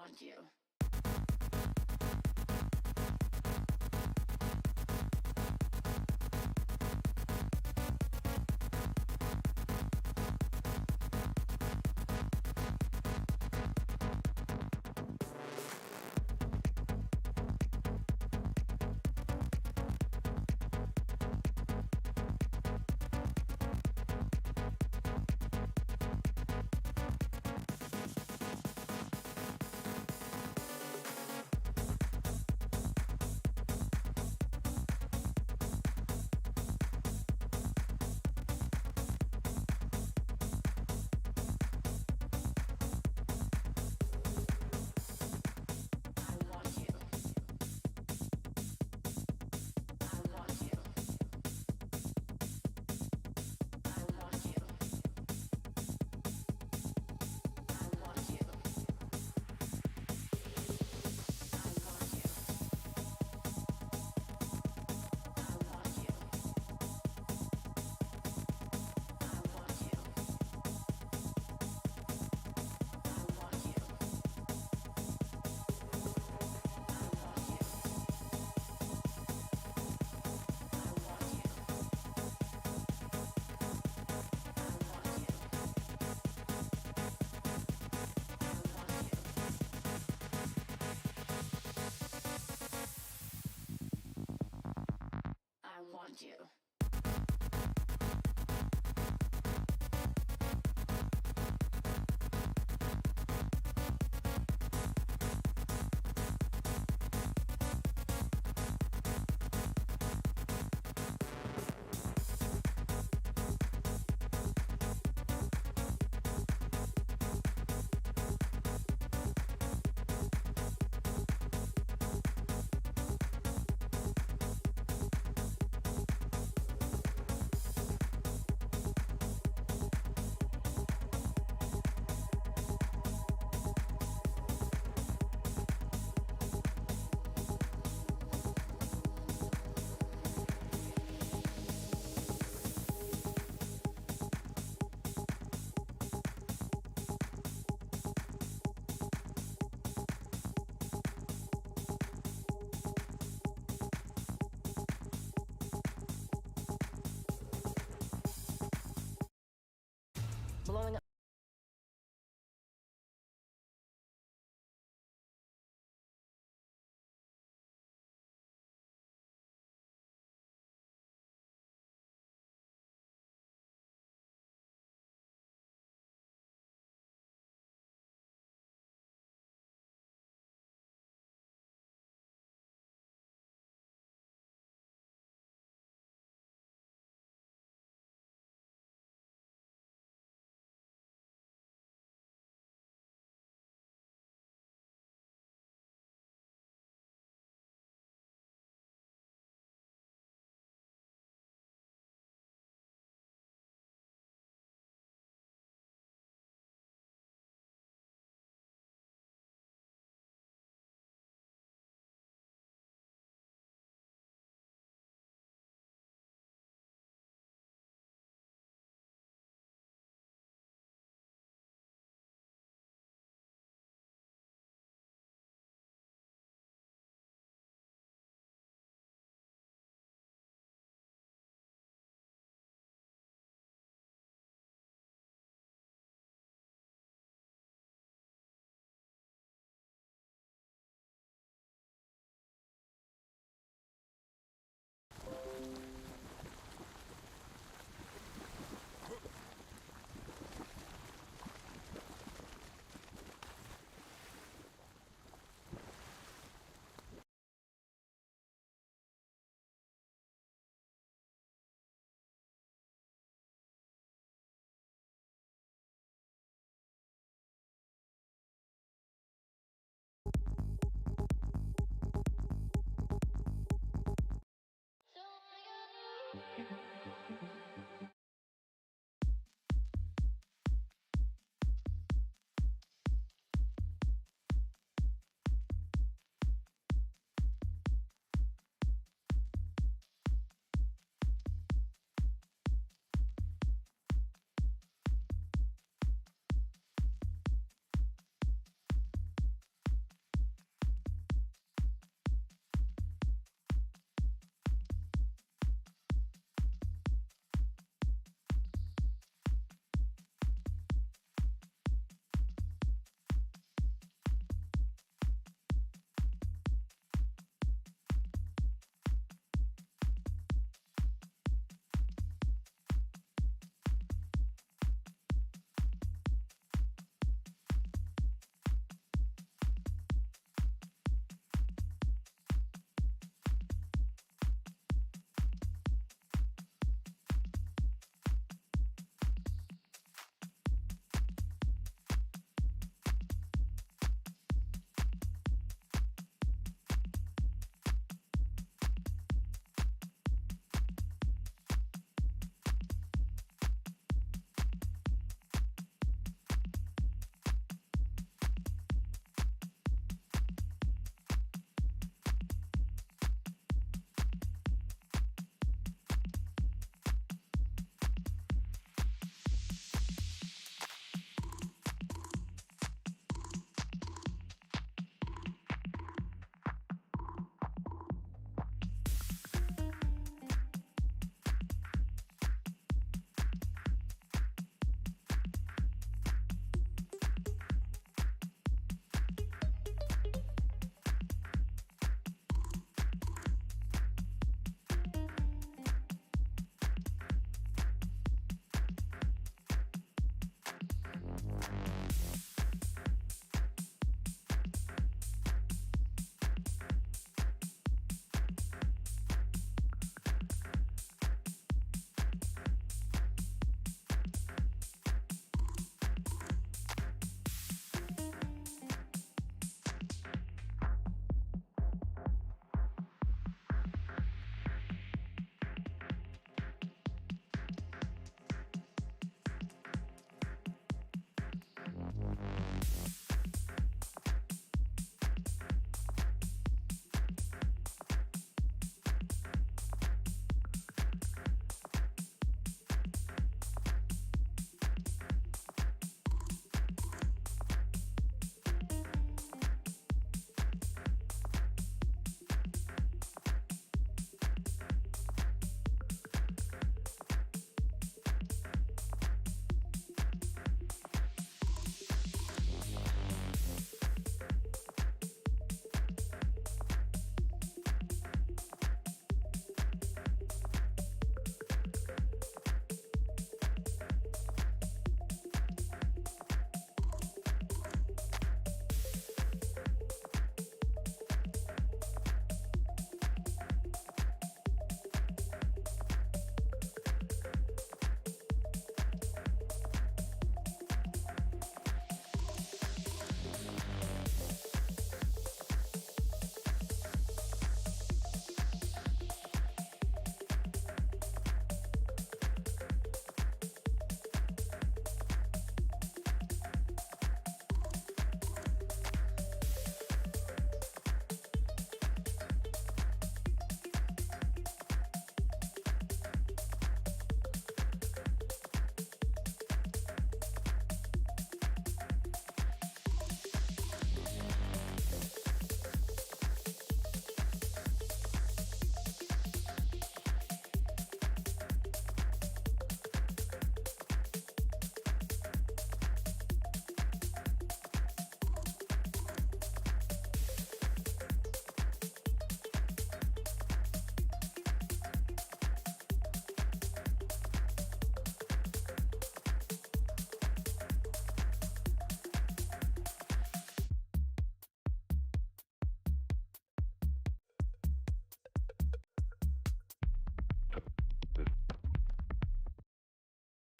around you.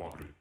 concrete.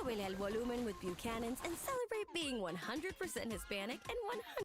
Súbele al volumen with Buchanan's and celebrate being 100% Hispanic and 100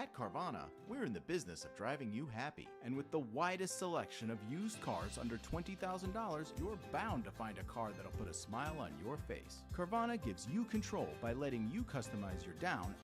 At Carvana, we're in the business of driving you happy. And with the widest selection of used cars under $20,000, you're bound to find a car that'll put a smile on your face. Carvana gives you control by letting you customize your down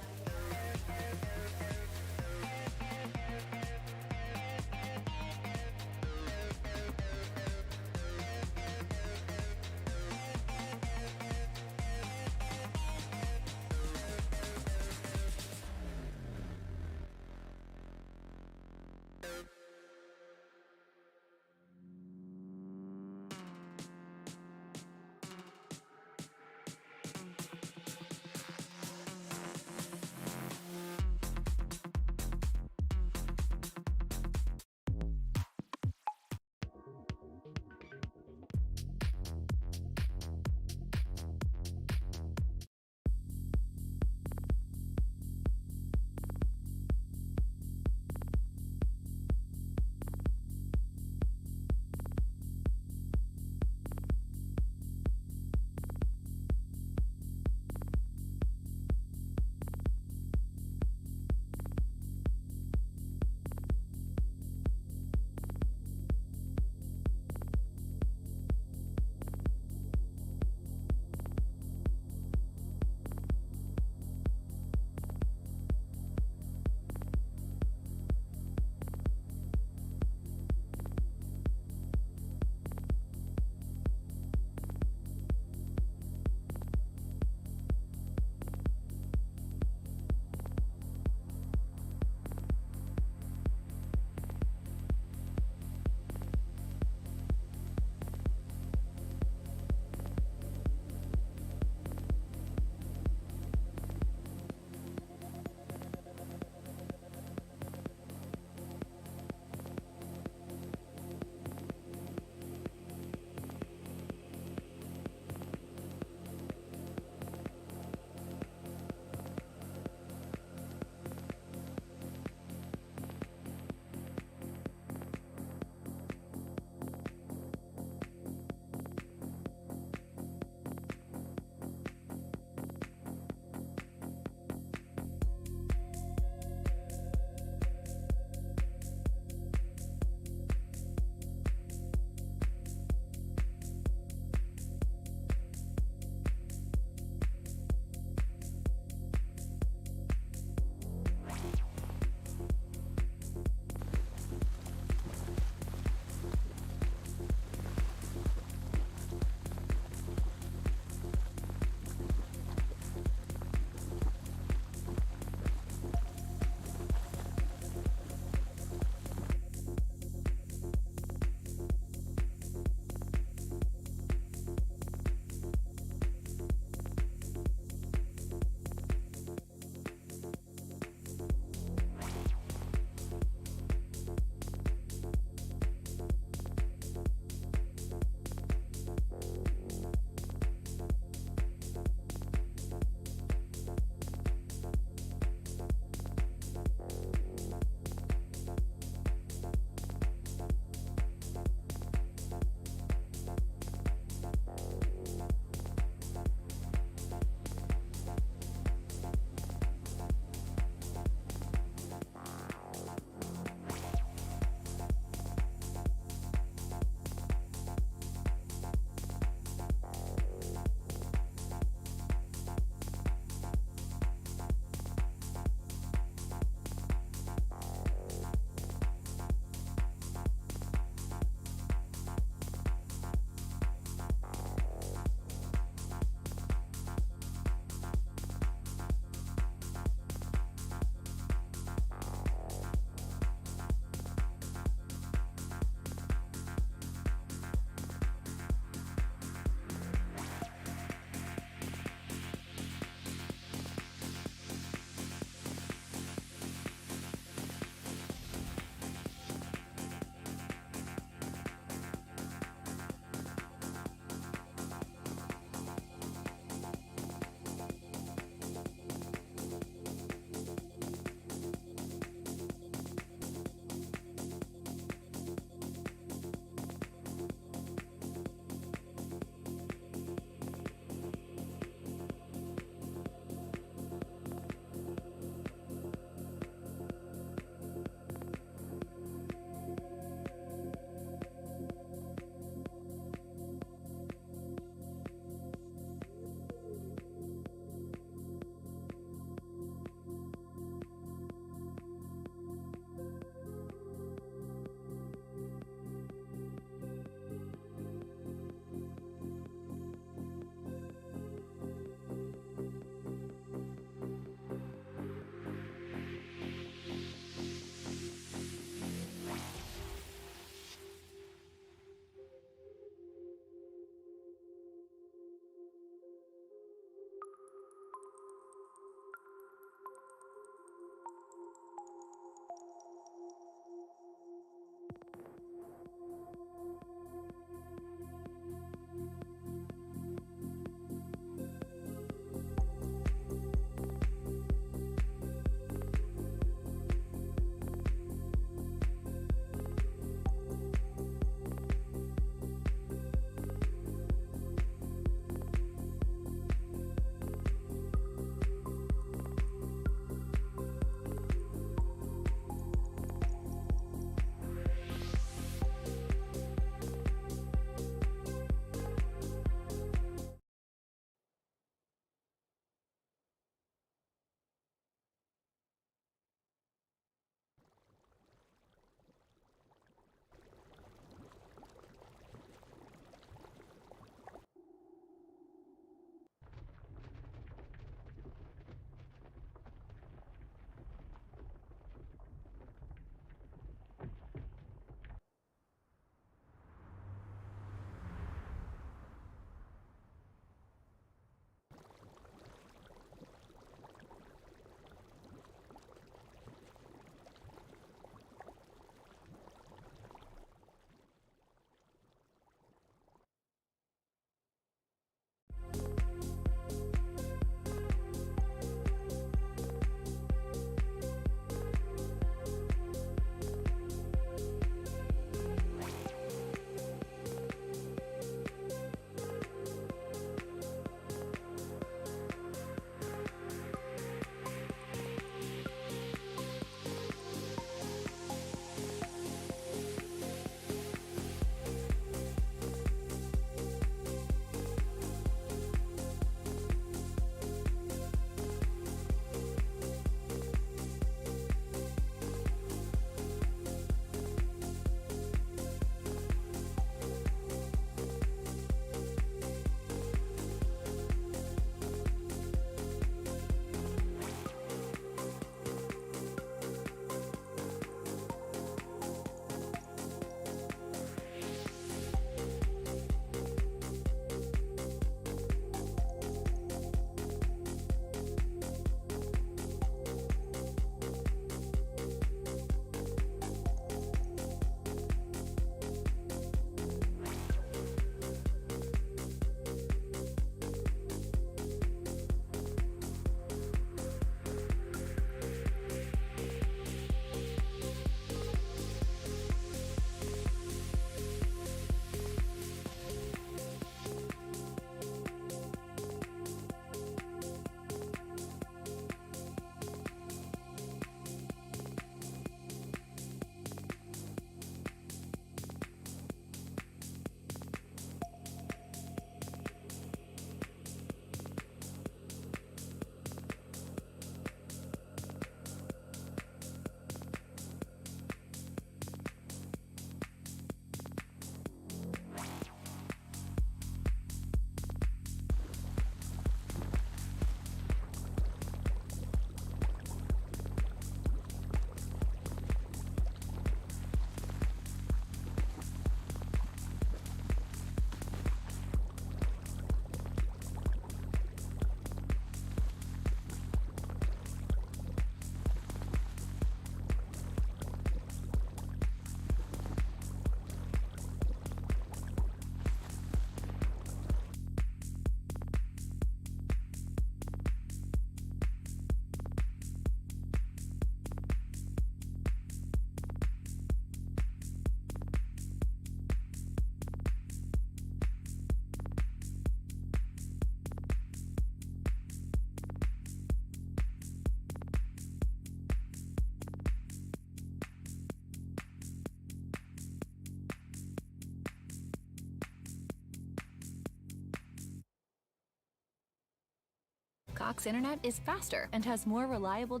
Cox Internet is faster and has more reliable.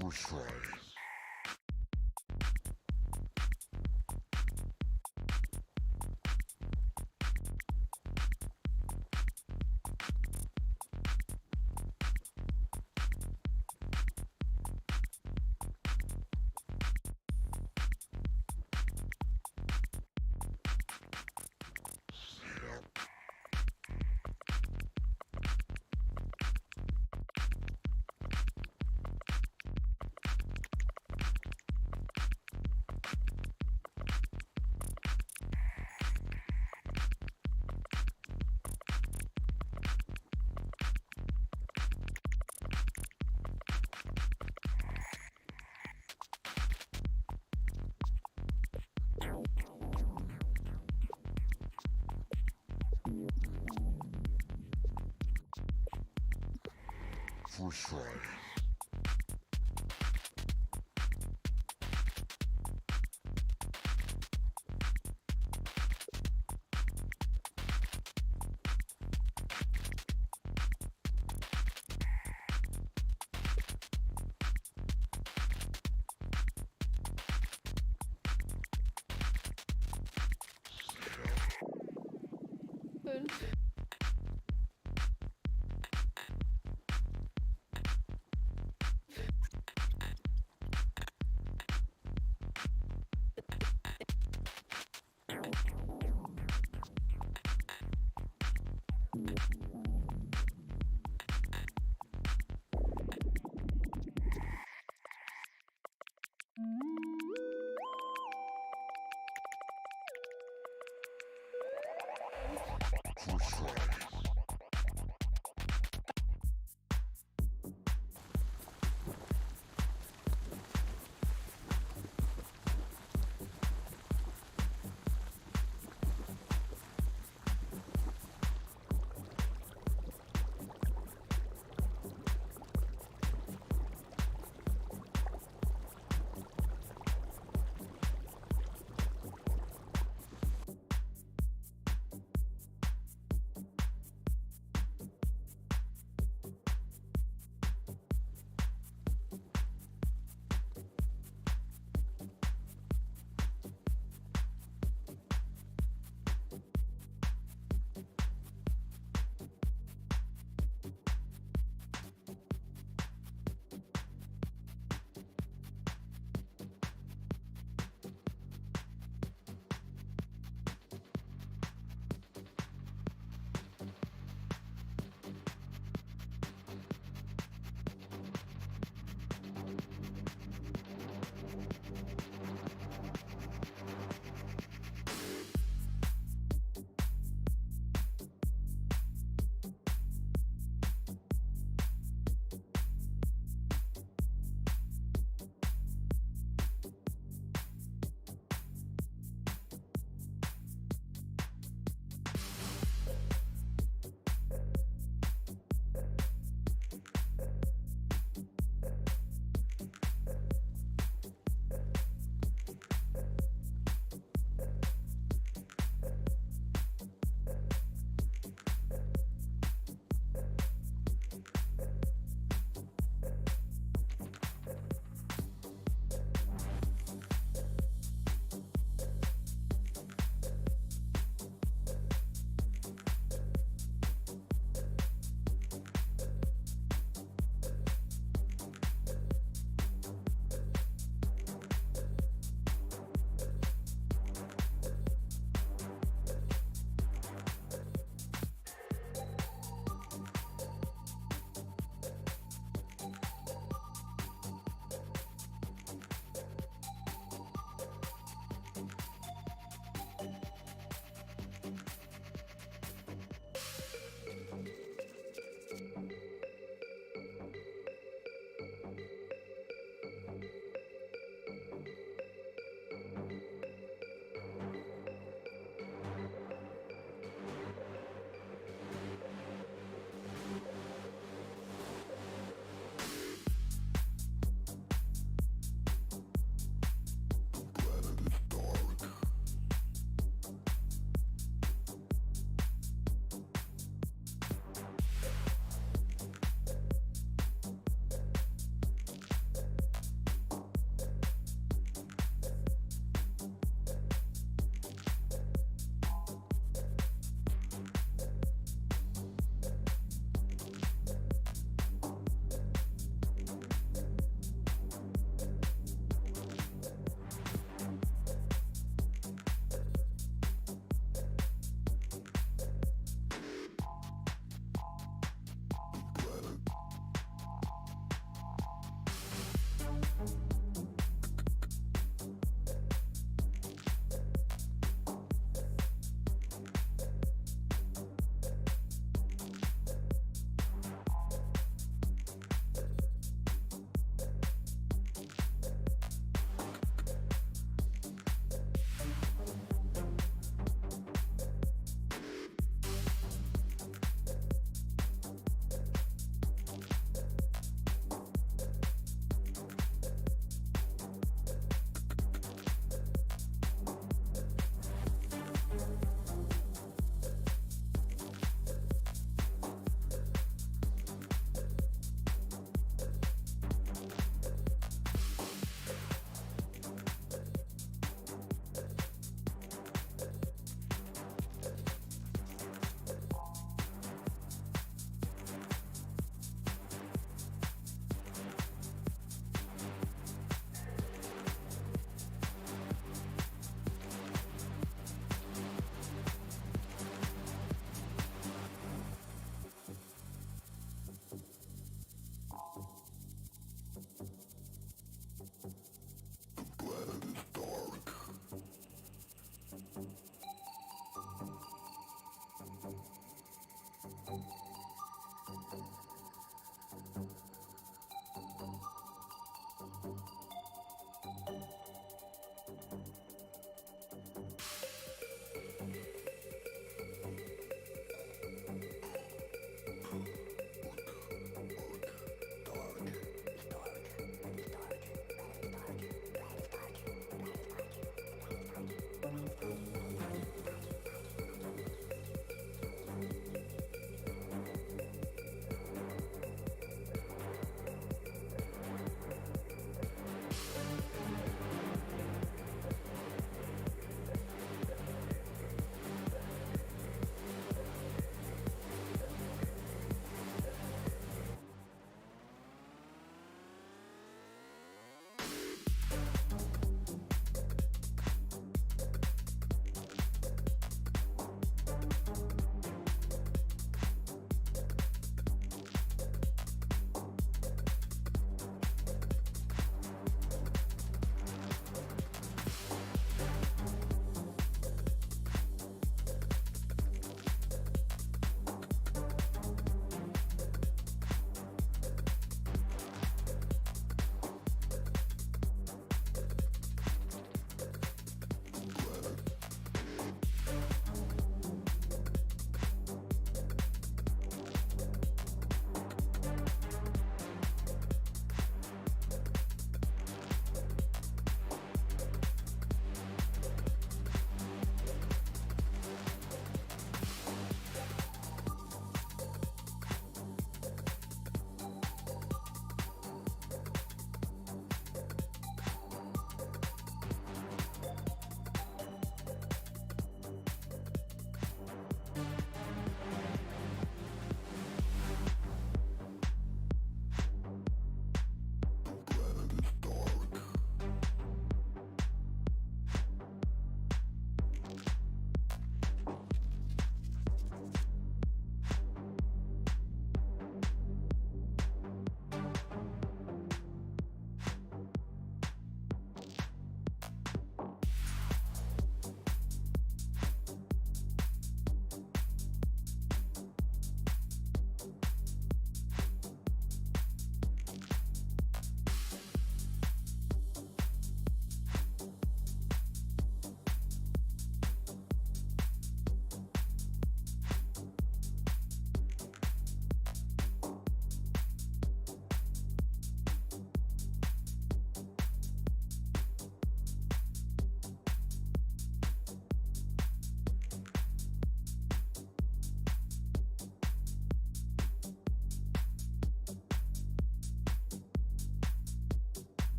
First try. First try. First try.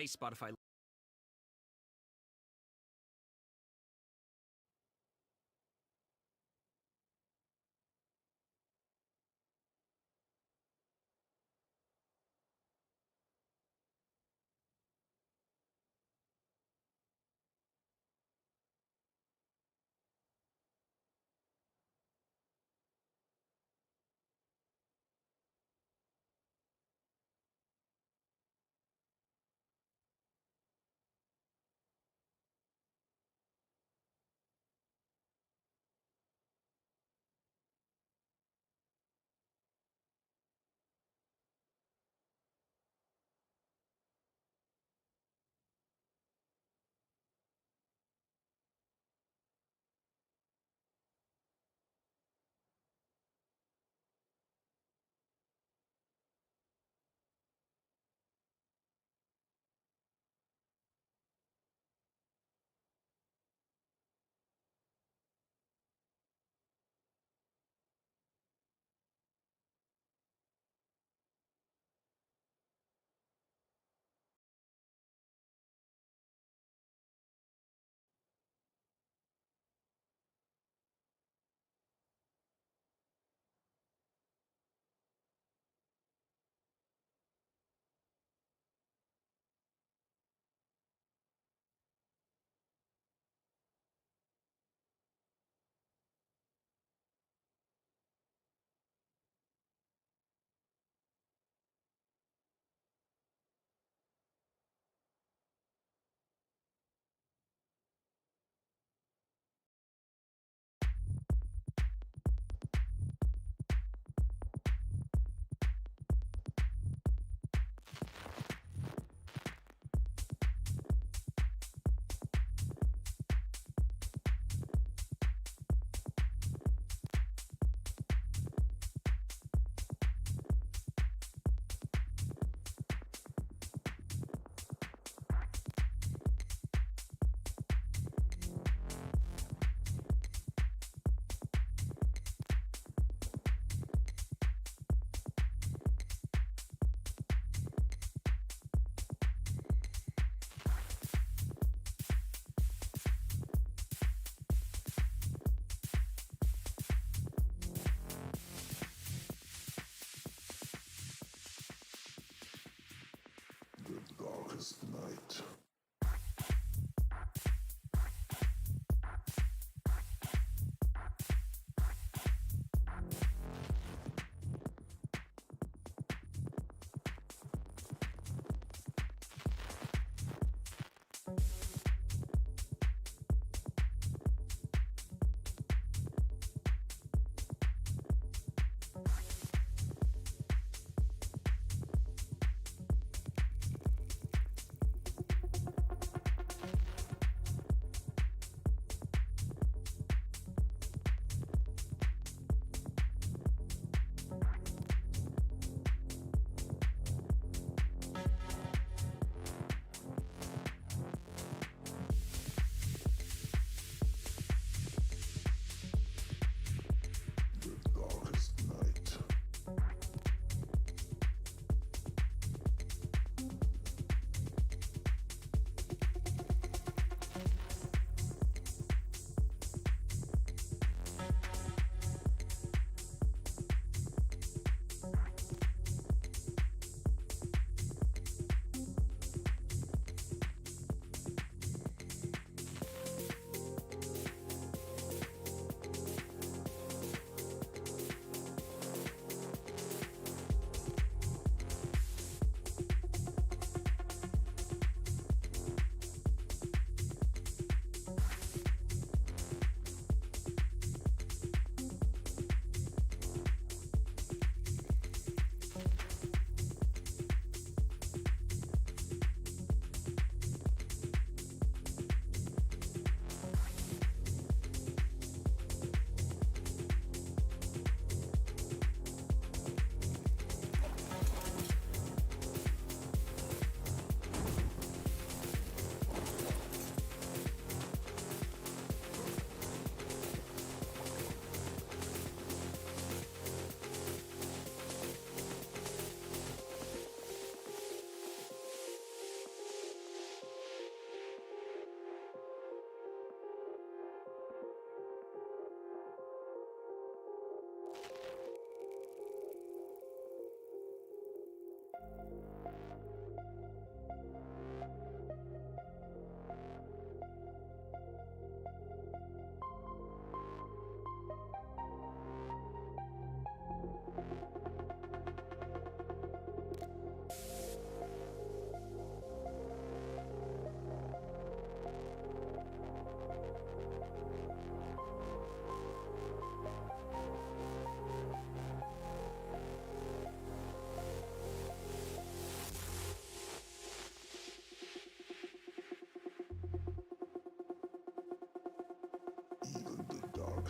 Hey, Spotify.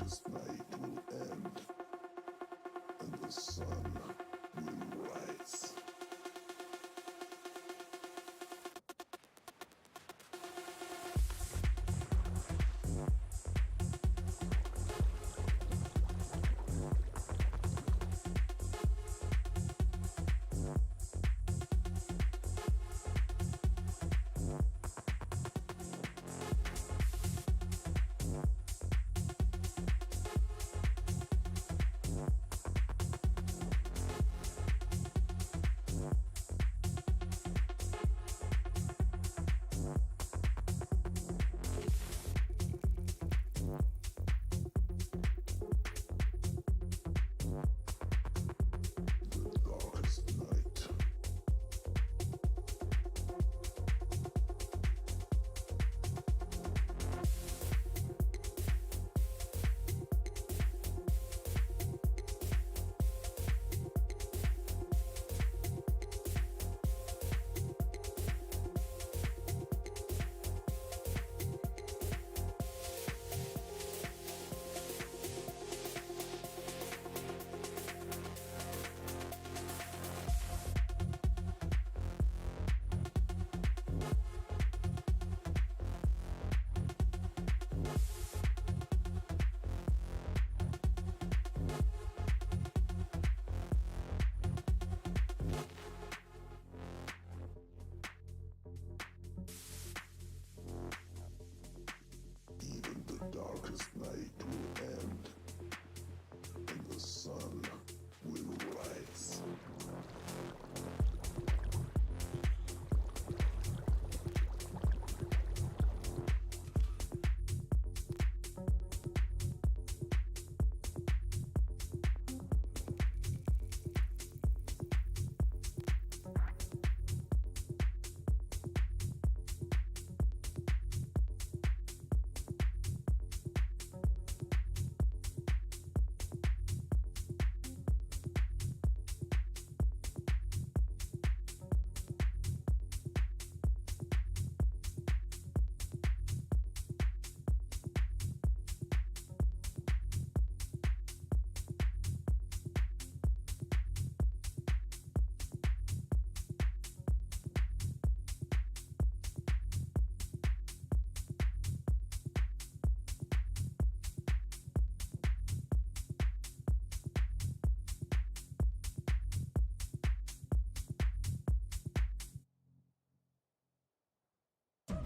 darkest night will end and the sun will rise. Darkest night. Even the darkest night will end and the sun will rise.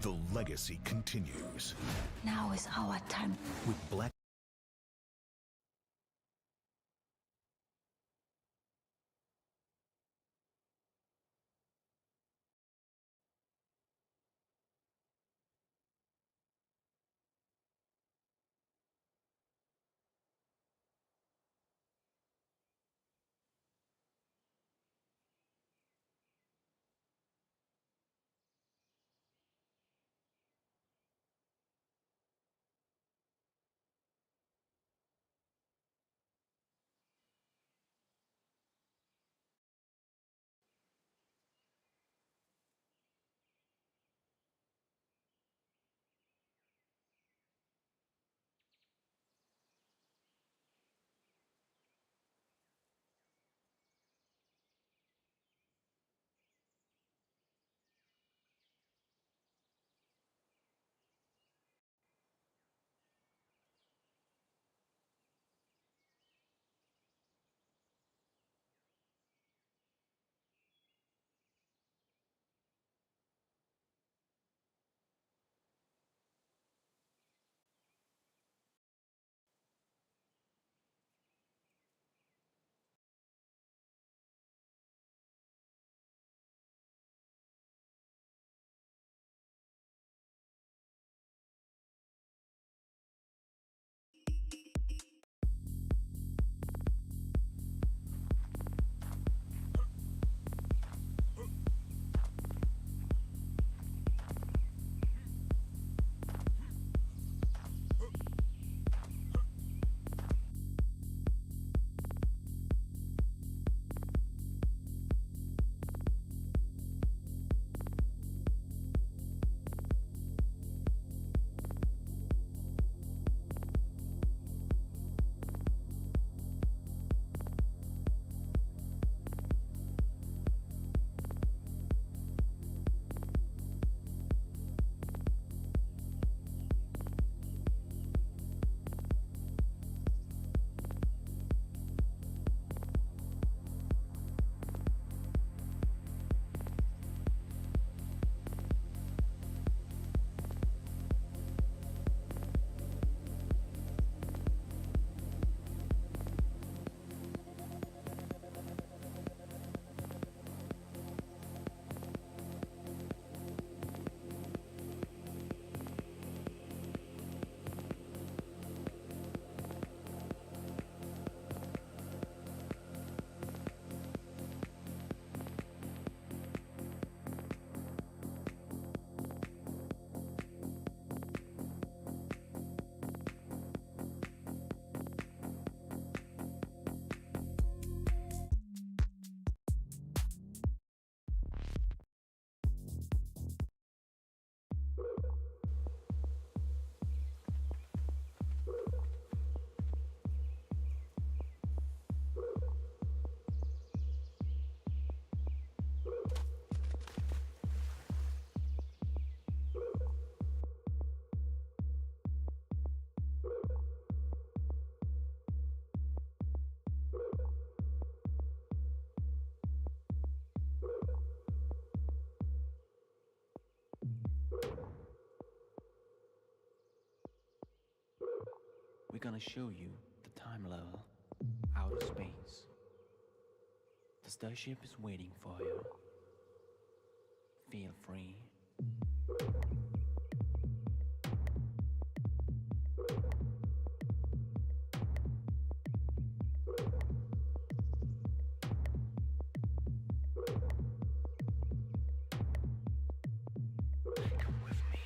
The legacy continues Now is our time. with Black. We're gonna show you the time level, outer space. The starship is waiting for you. Feel free. Come with me.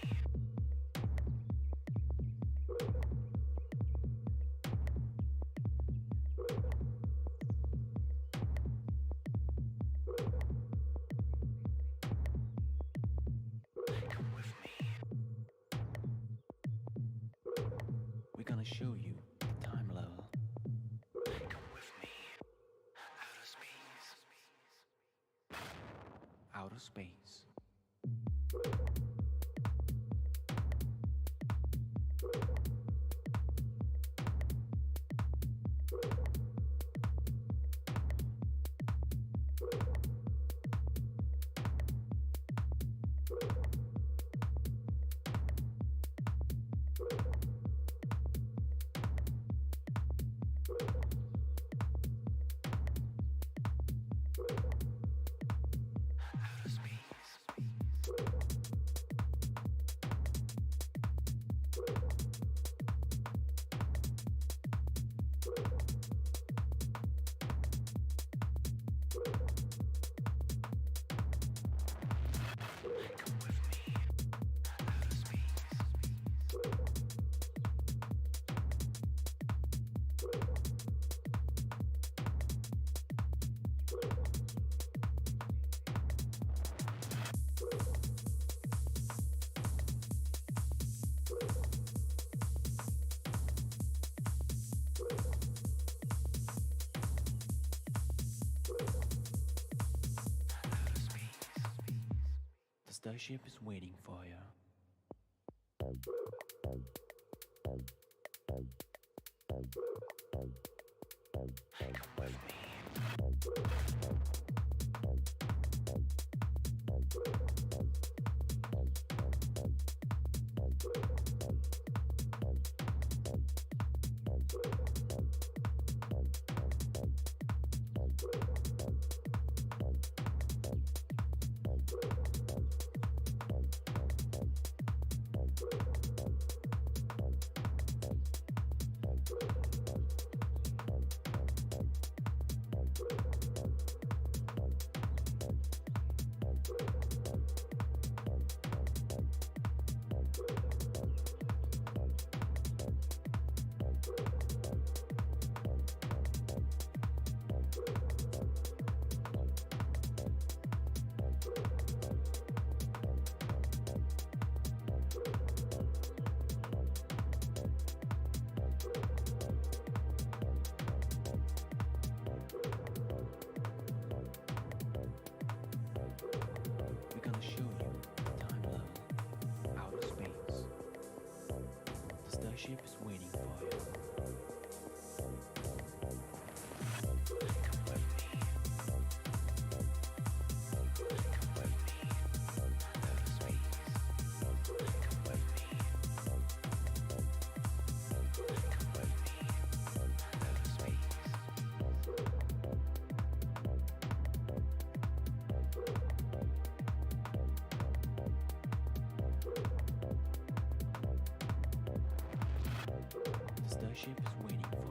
Come with me. We're gonna show you the time level. Come with me. Outer space. Outer space. Outer space. Come with me. Outer space. Outer space. The starship is waiting for you. Come with me. We're gonna show you the time level, outer space. The starship is waiting for you. Come with me. Come with me. Outer space. Come with me. Come with me. Outer space. The starship is waiting for you.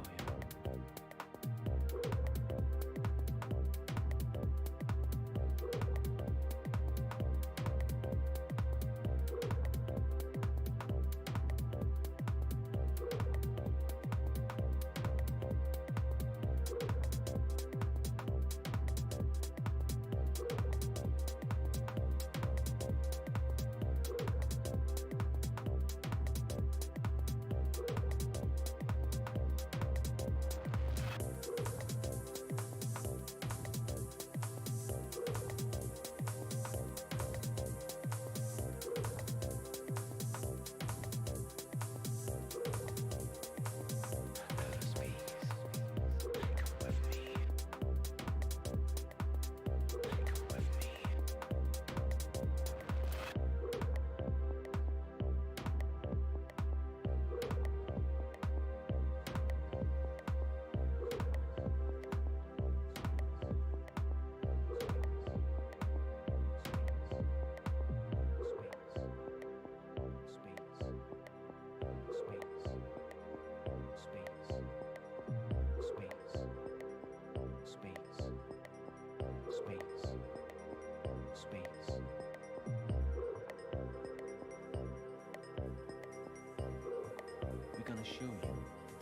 show you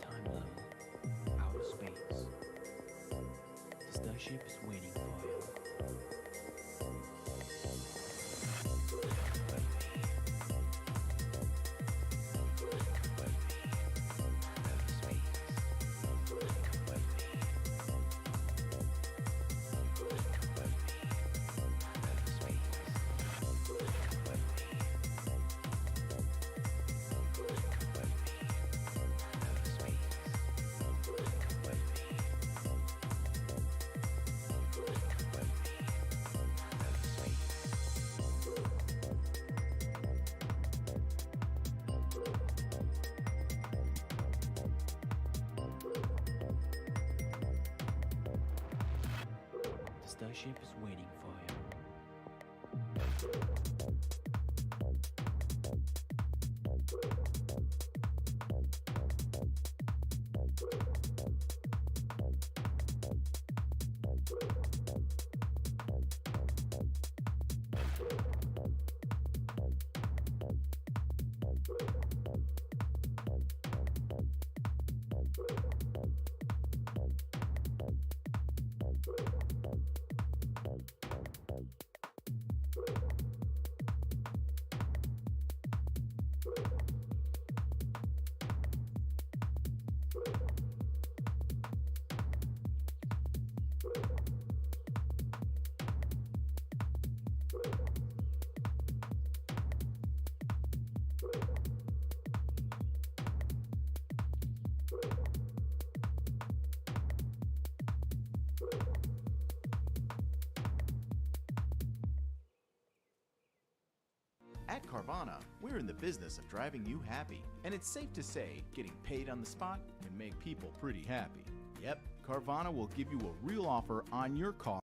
time level, outer space. The starship is waiting for you. The starship is waiting for you. At Carvana, we're in the business of driving you happy, and it's safe to say getting paid on the spot can make people pretty happy. Yep, Carvana will give you a real offer on your car.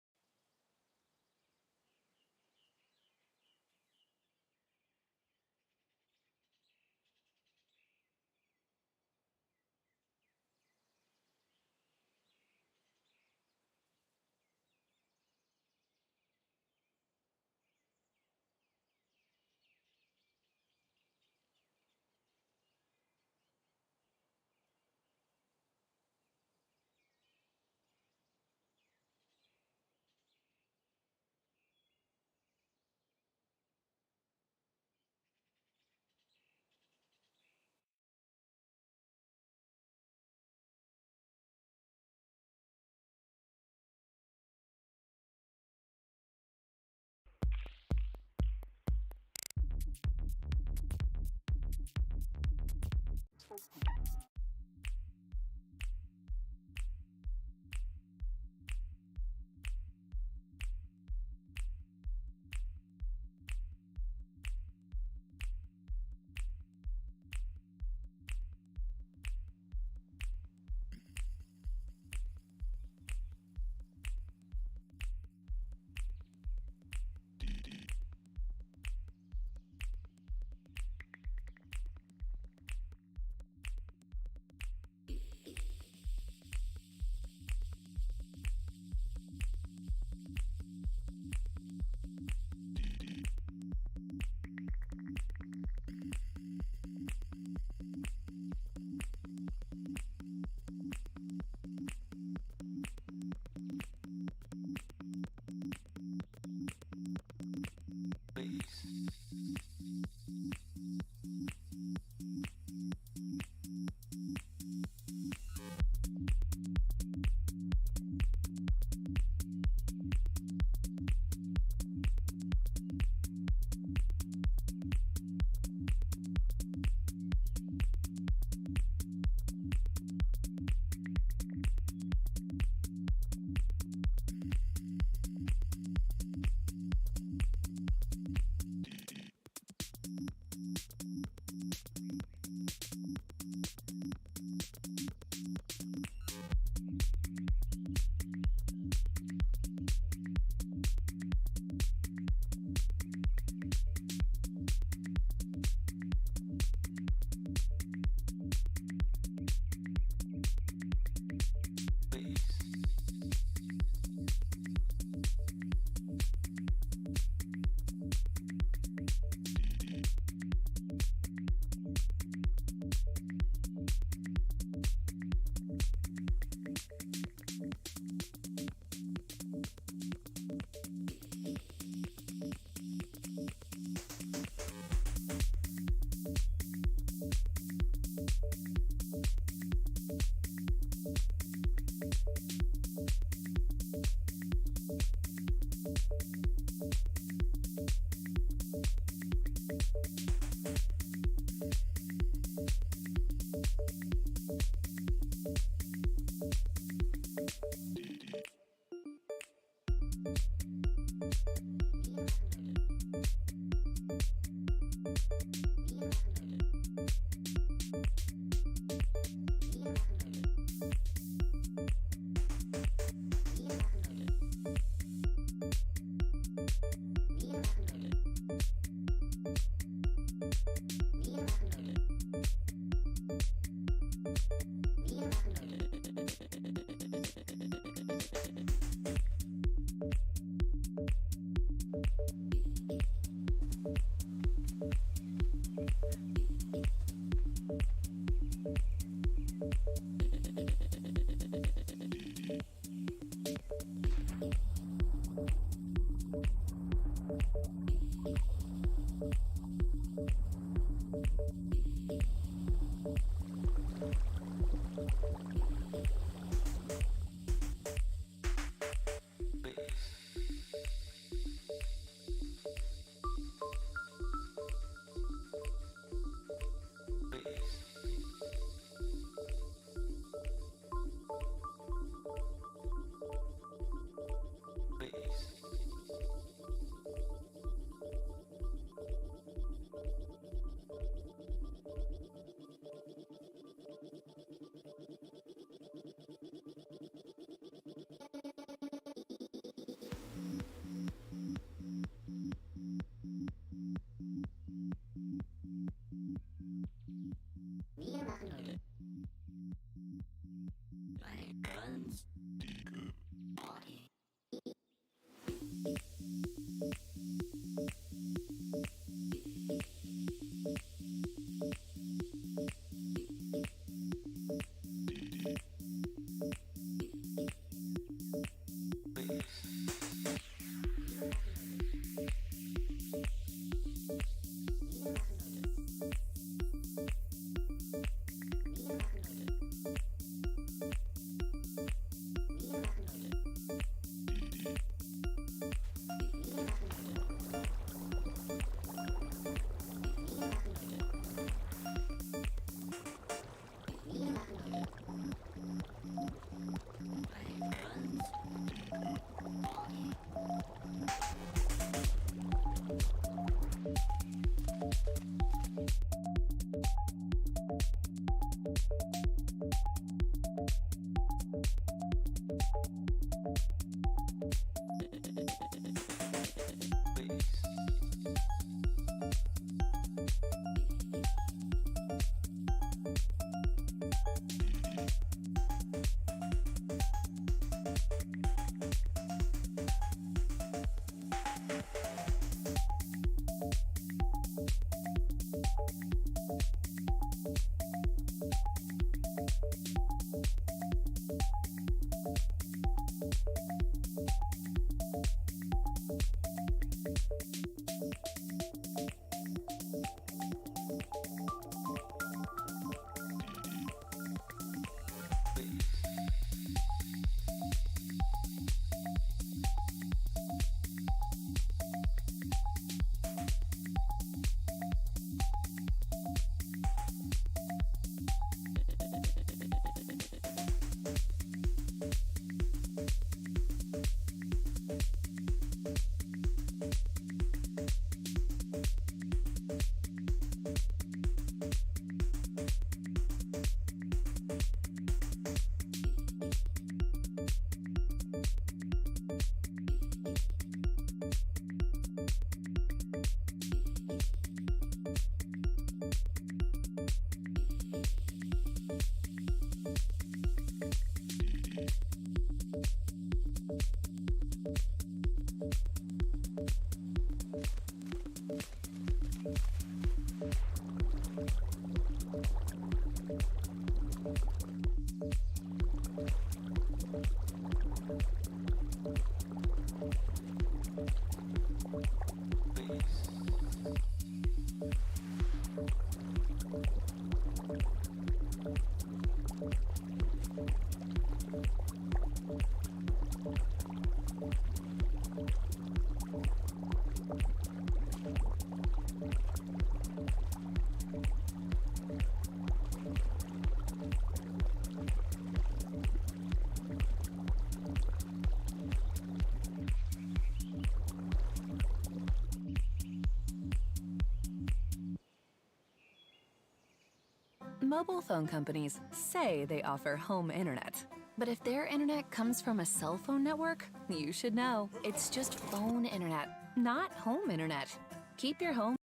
Mobile phone companies say they offer home internet. But if their internet comes from a cell phone network, you should know. It's just phone internet, not home internet. Keep your home.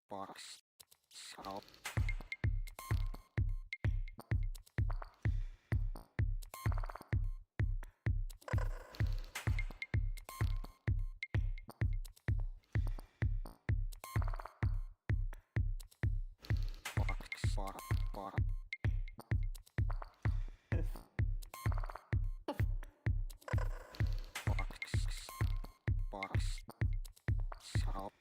box out. box, box, box, salt.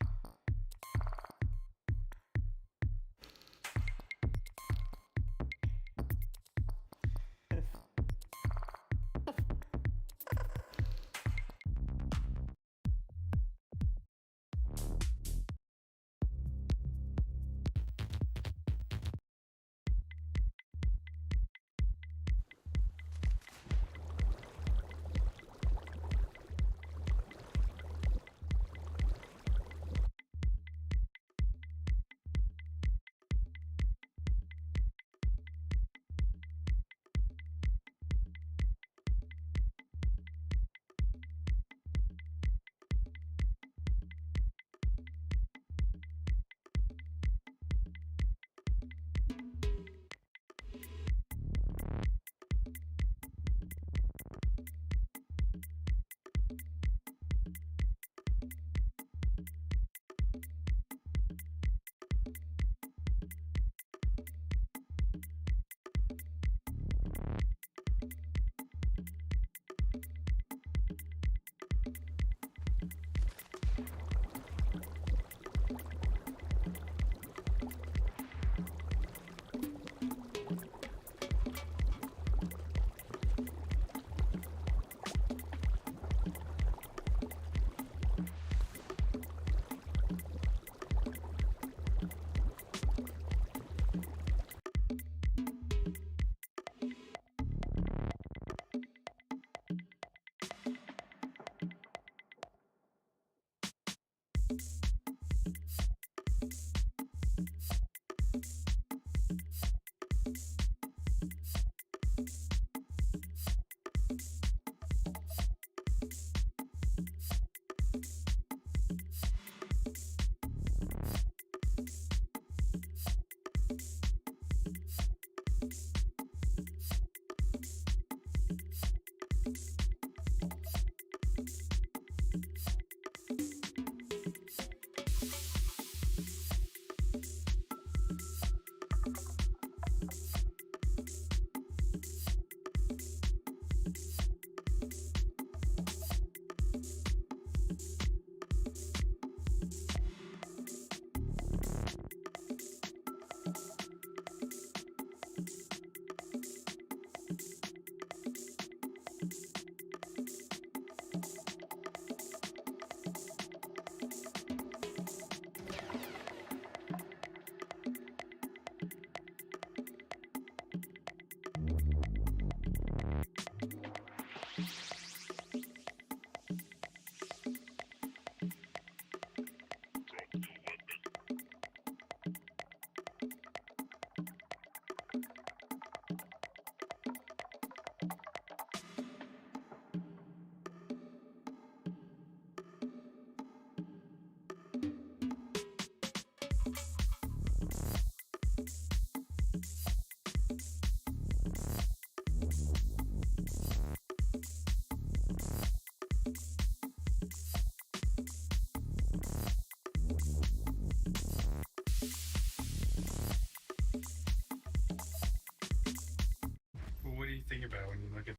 Well, what do you think about when you look at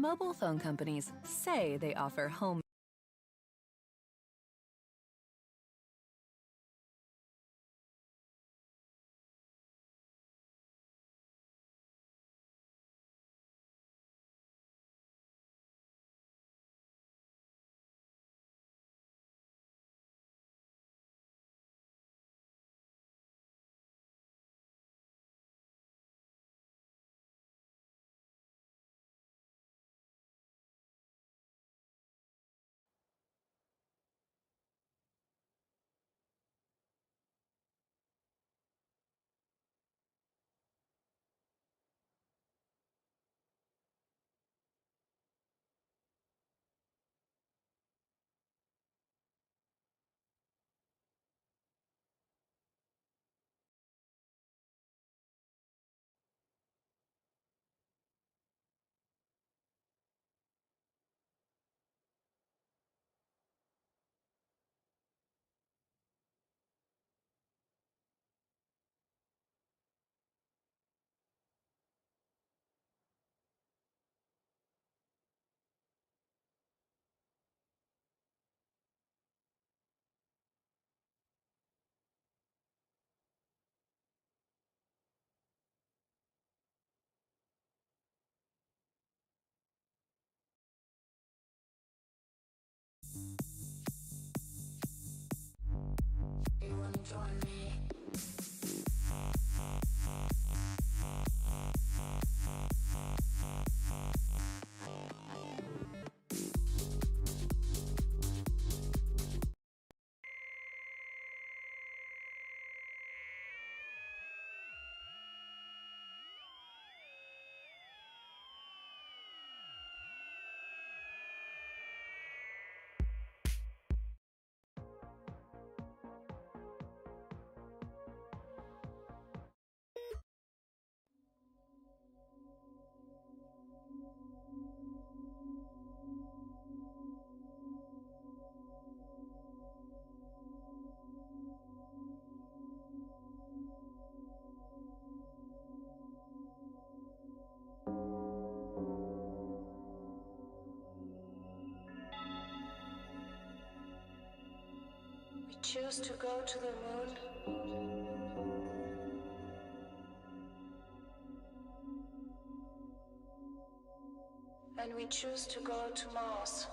Mobile phone companies say they offer home. You wanna join me? We choose to go to the moon. And we choose to go to Mars.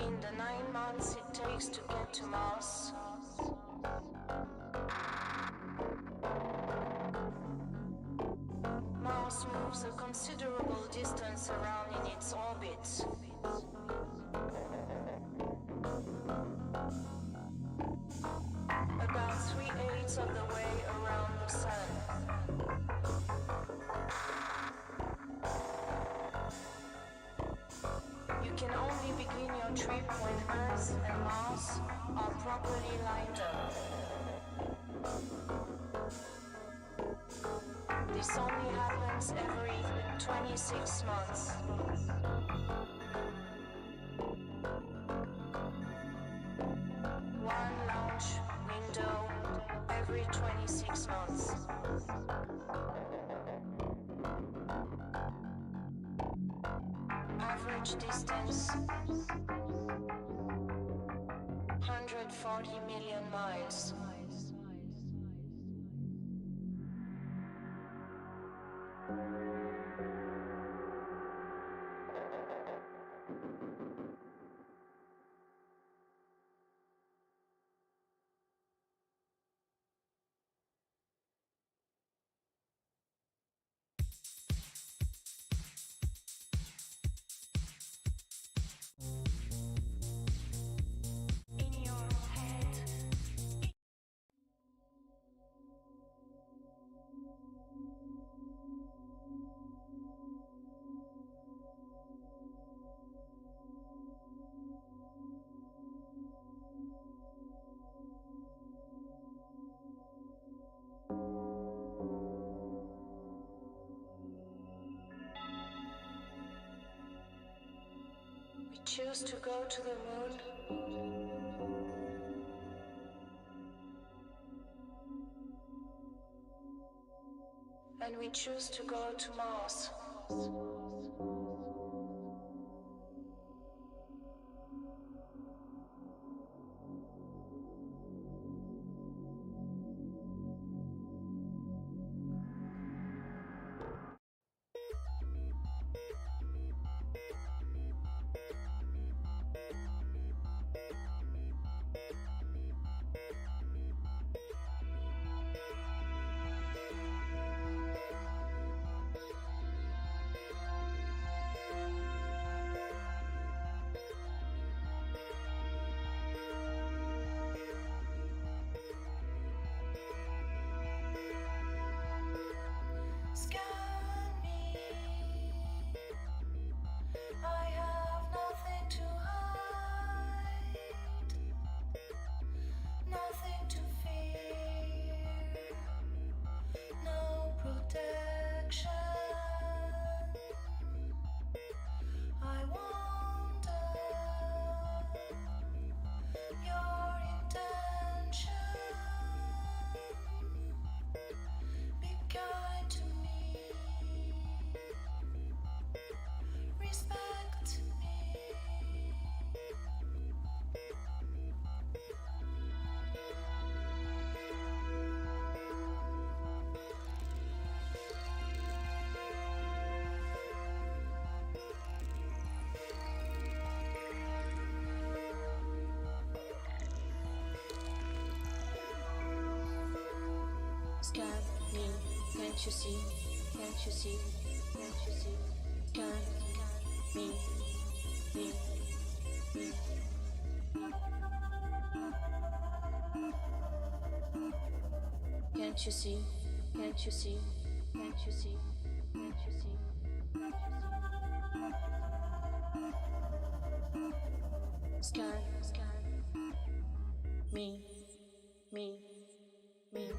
In the 9 months it takes to get to Mars, Mars moves a considerable distance around in its orbit. About 3/8 of the way around the Sun. You can only begin your trip when Earth and Mars are properly lined up. This only happens every 26 months. One launch window every 26 months. Average distance 140 million miles. choose to go to the moon. And we choose to go to Mars. Scan me, can't you see? Can't you see? Can't you see? Scan me, me, me. Can't you see? Can't you see? Can't you see? Can't you see? Scan me, me, me.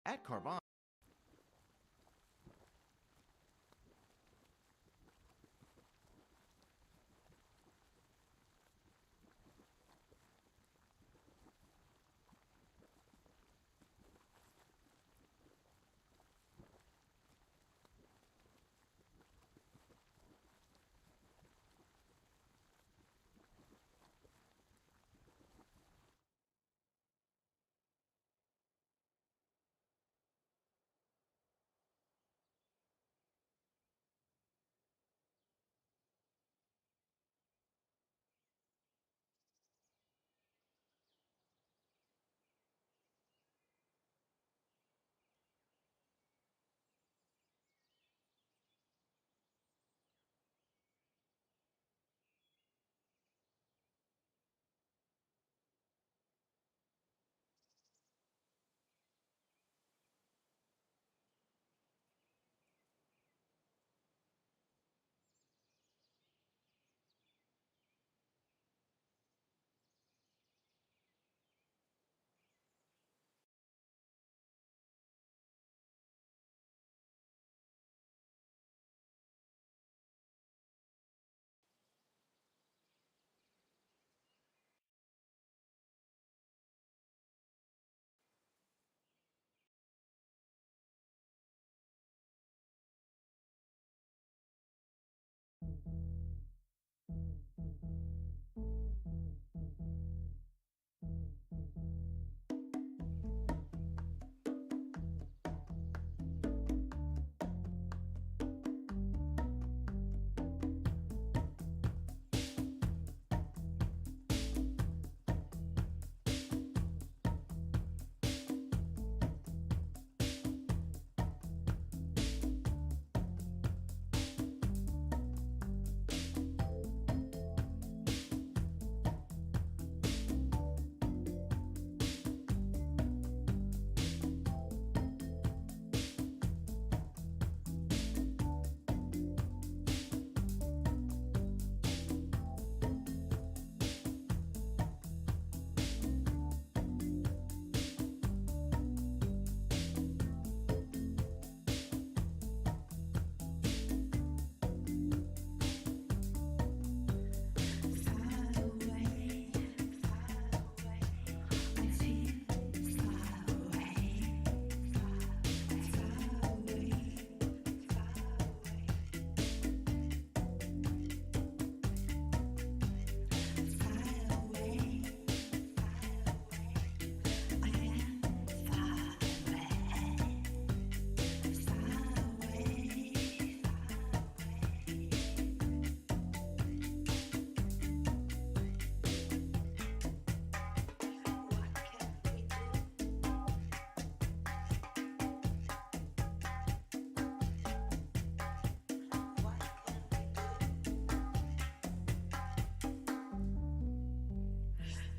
At Carvana.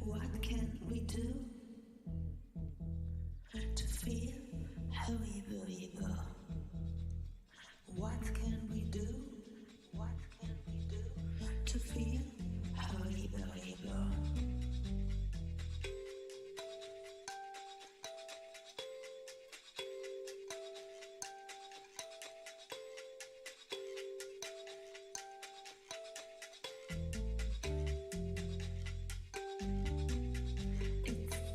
What can we do to feel horrible? What can we do? What can we do to feel horrible? It's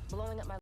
blowing up my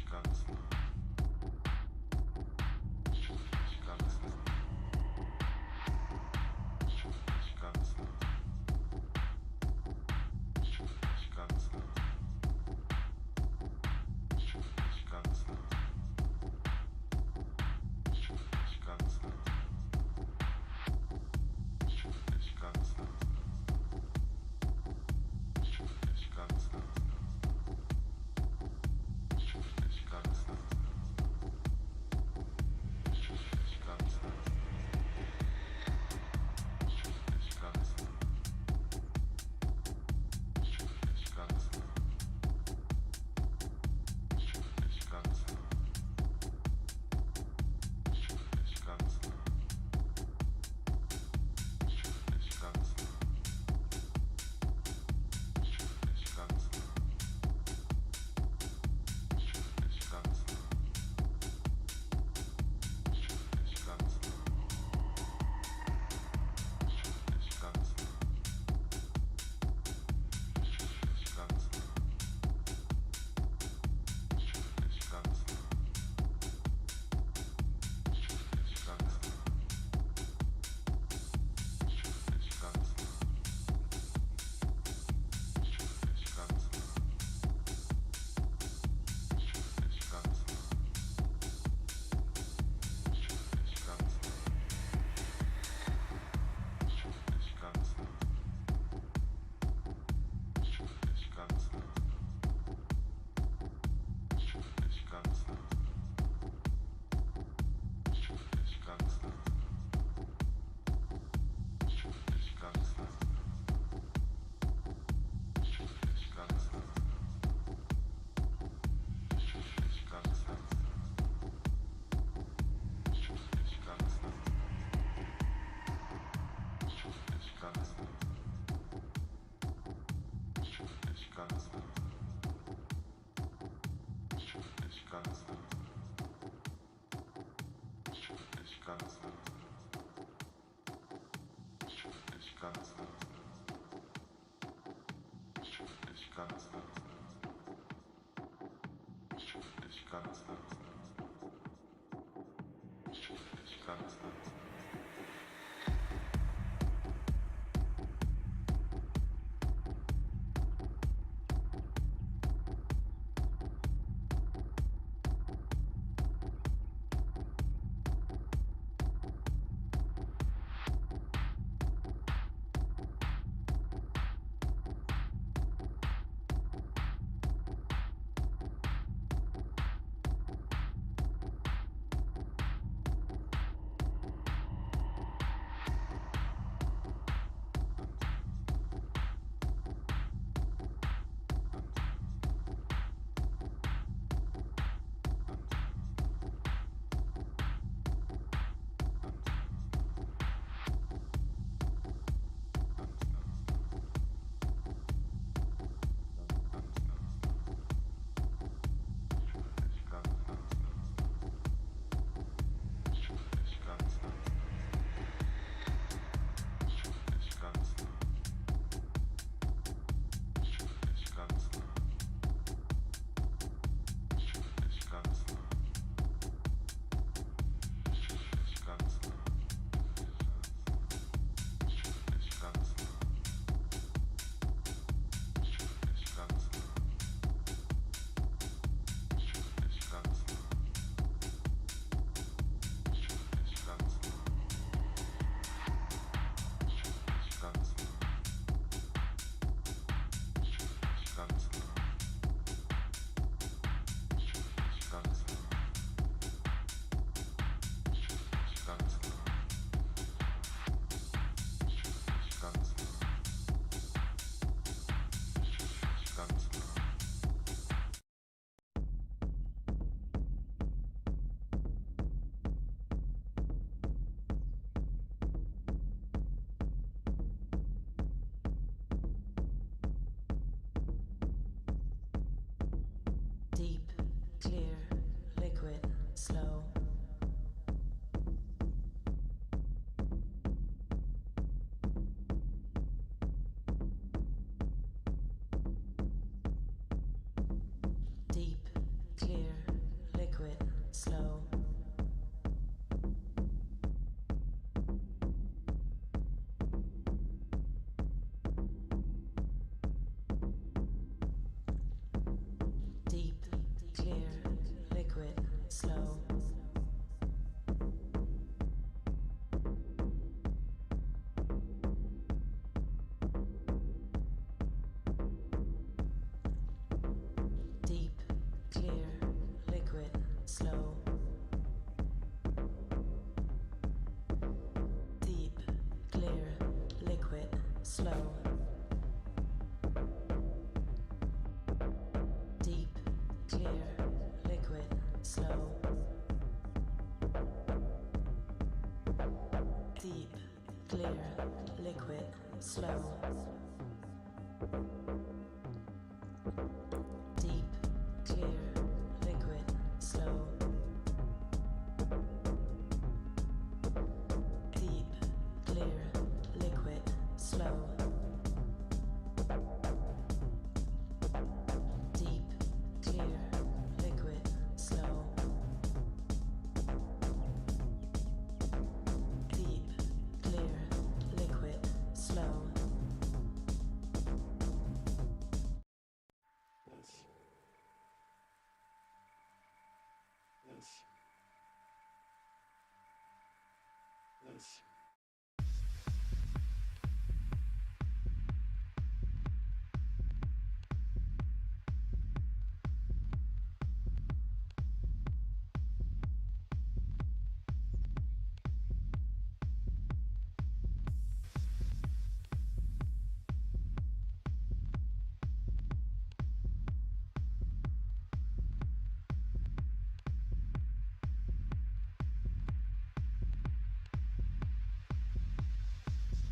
Ganze Deep, clear, liquid, slow. Deep, clear, liquid, slow. Deep, clear, liquid, slow. Deep, clear, liquid, slow. Deep, clear, liquid, slow. Deep, clear, liquid, slow. Deep, clear, liquid, slow. Deep, clear, liquid, slow. Deep, clear, liquid, slow. Deep, clear, liquid, slow. Deep, clear, liquid, slow.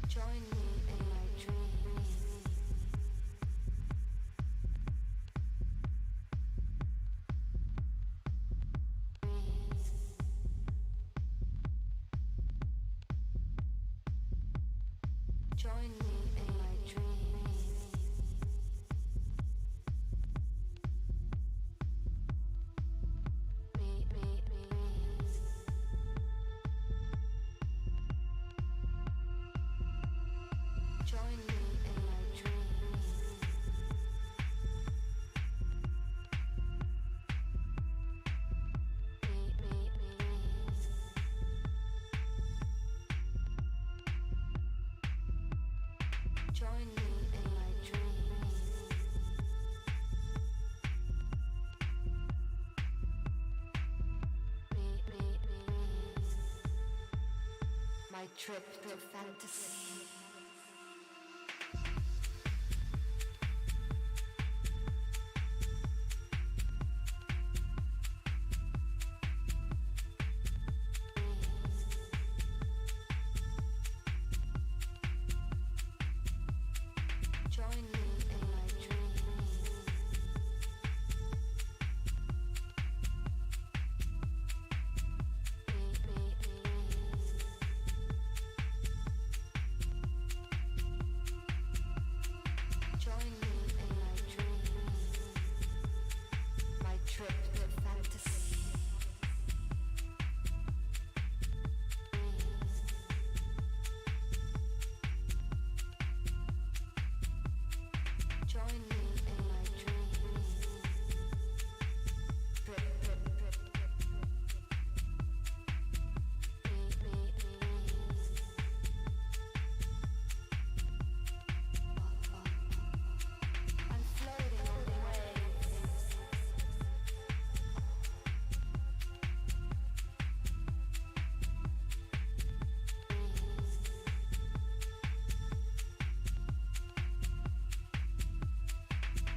Join me in my dreams. Join me in my dreams. Join me in my dreams. Join me in my dreams. My trip to fantasy. Join me in my dreams. Join me in my dreams. My trip to fantasy. Join me in my dreams. Trip, trip, trip, trip, I'm floating on the waves.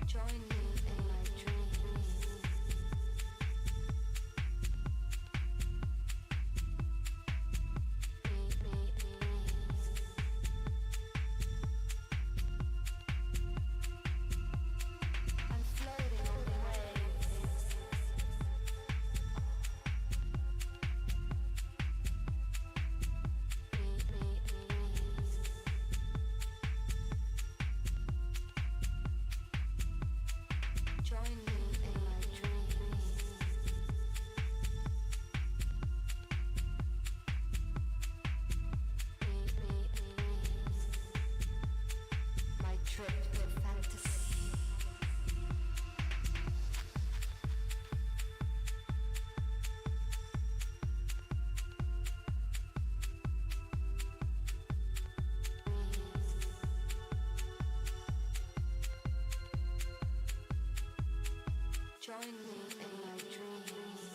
Join me in my dreams. I'm floating on the waves. Join me in my dreams. My trip to fantasy. Join me in my dreams.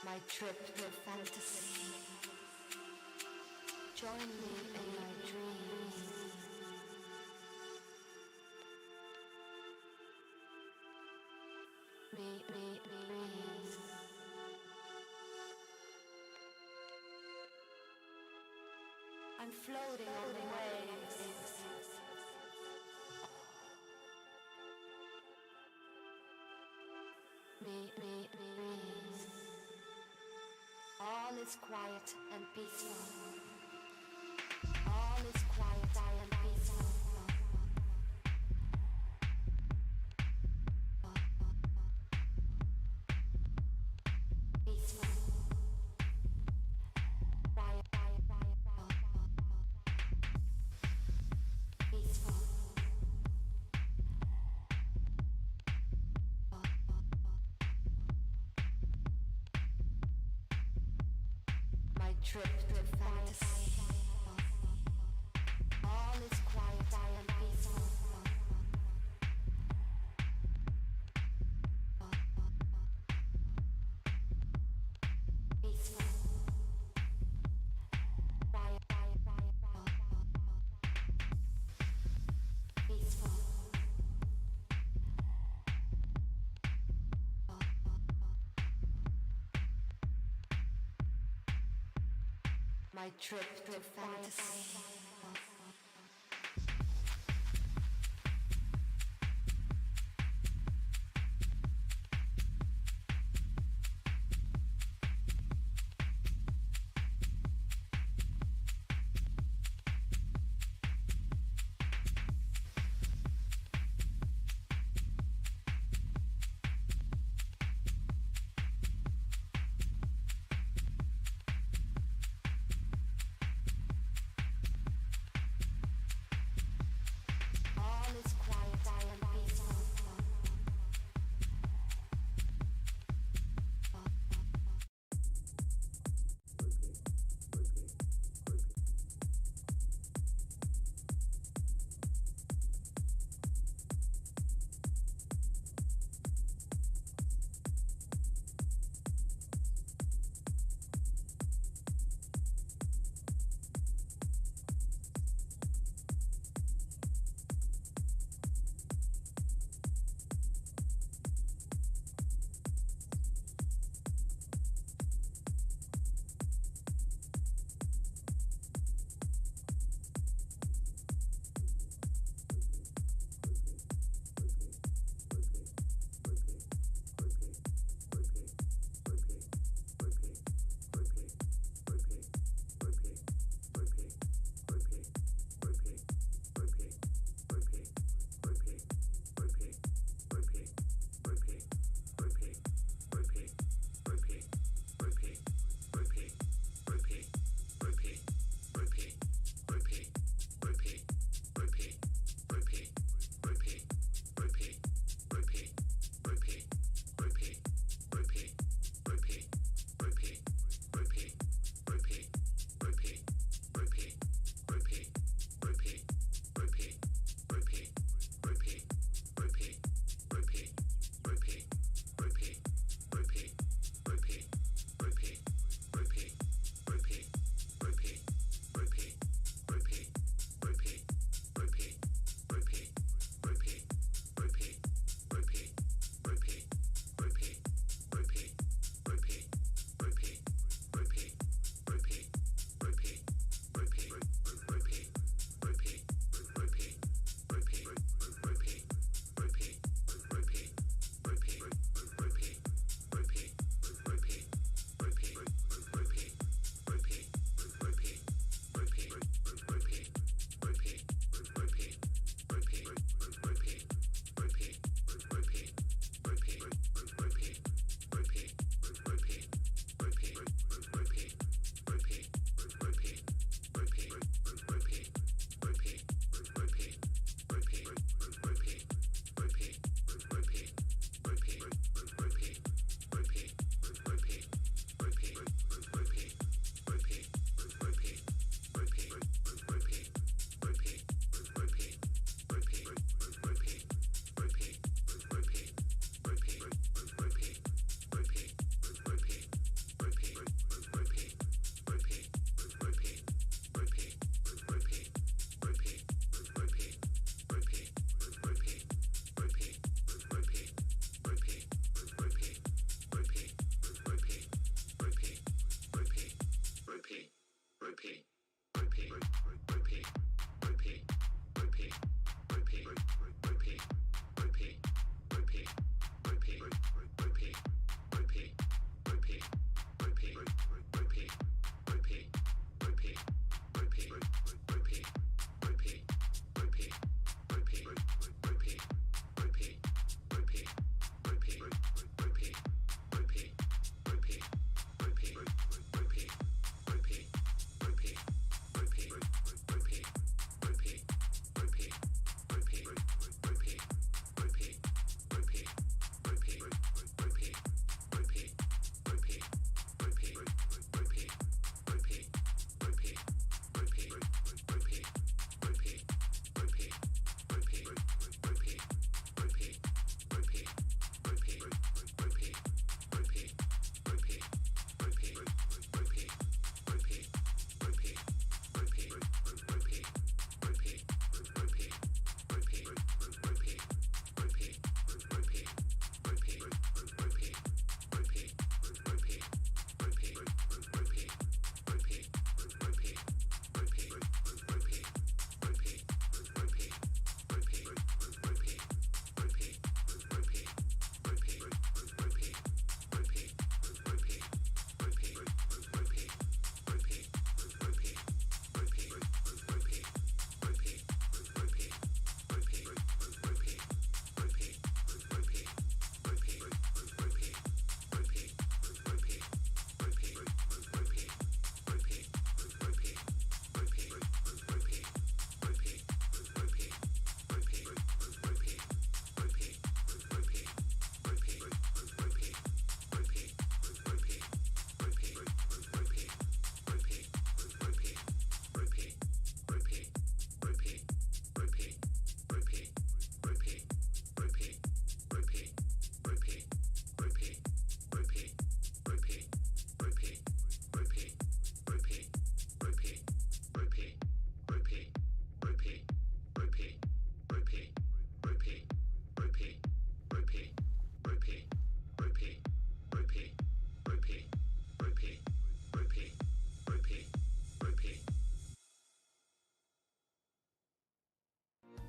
My trip to fantasy. Join me in my dreams. I'm floating on the waves. All is quiet and peaceful. All is quiet and peaceful. Peaceful. Quiet. Peaceful. My trip to fantasy. All is quiet and peaceful. Peaceful. Quiet. Peaceful. My trip to fantasy.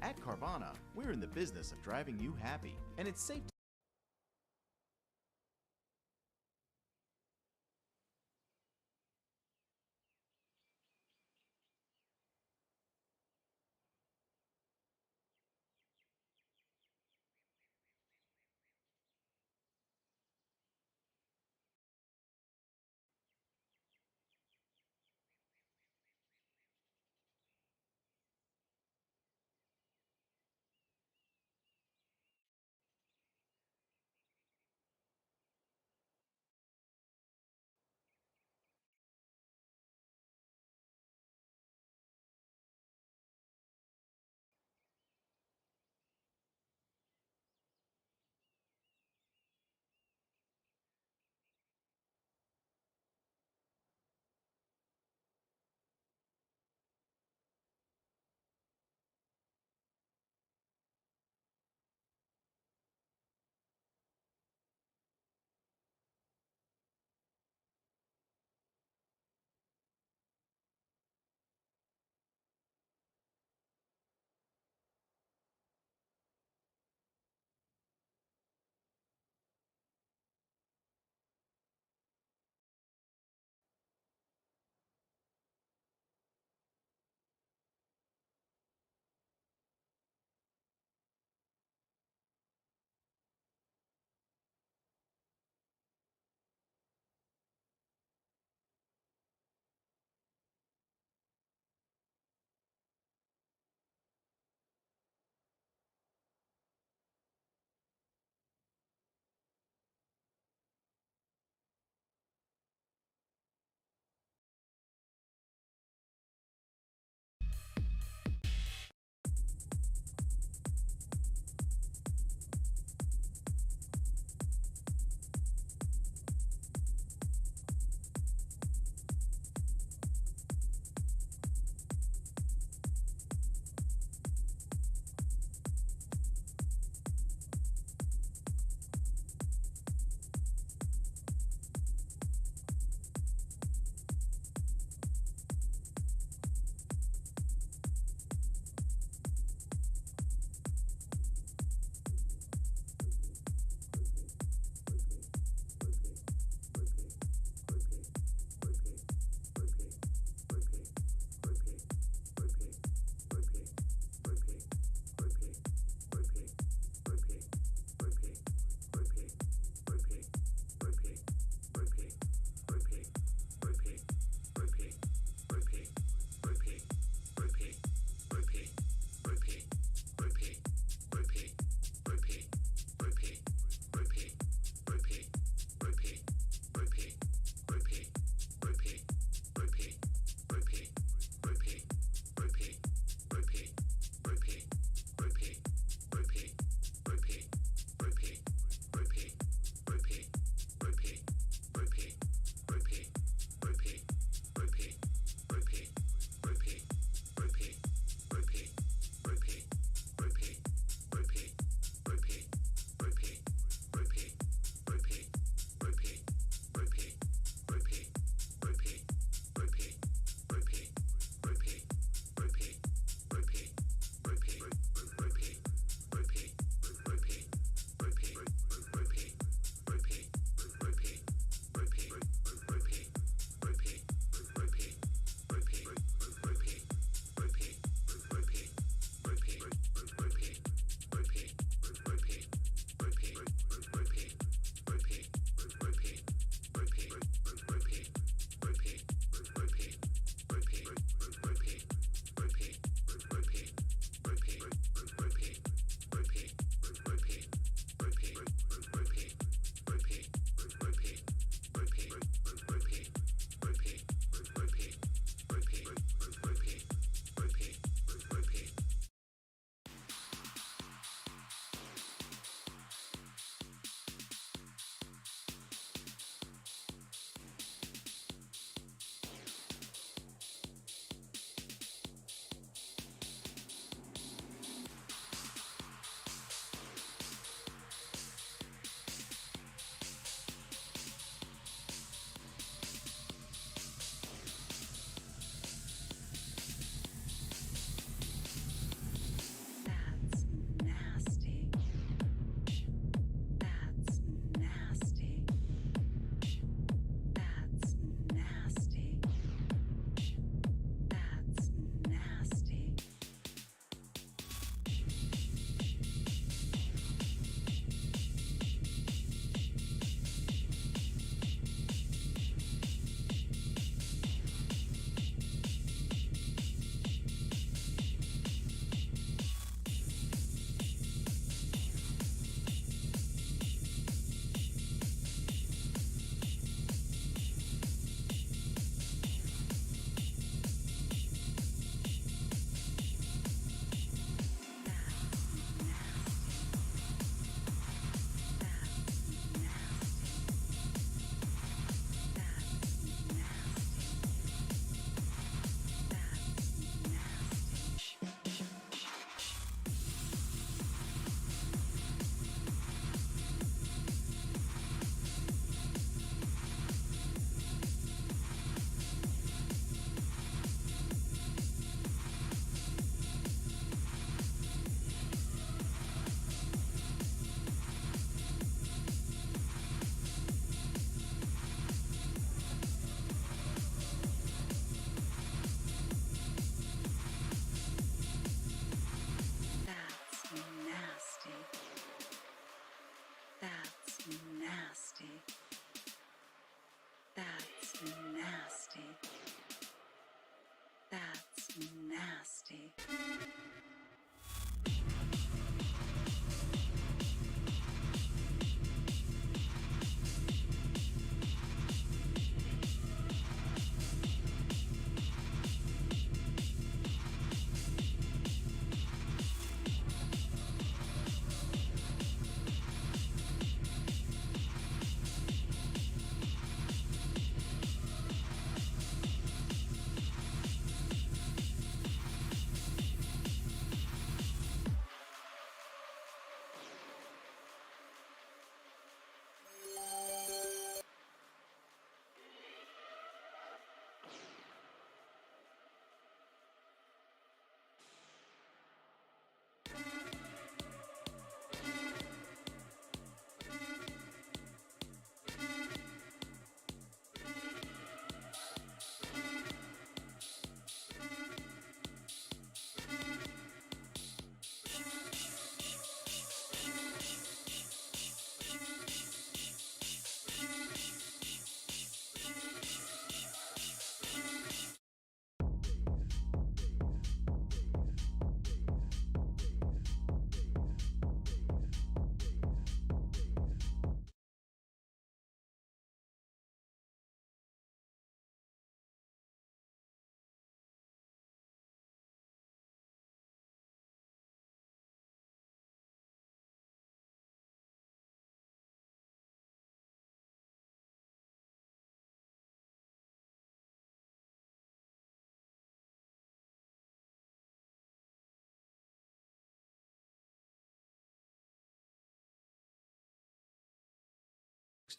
At Carvana, we're in the business of driving you happy, and it's safe to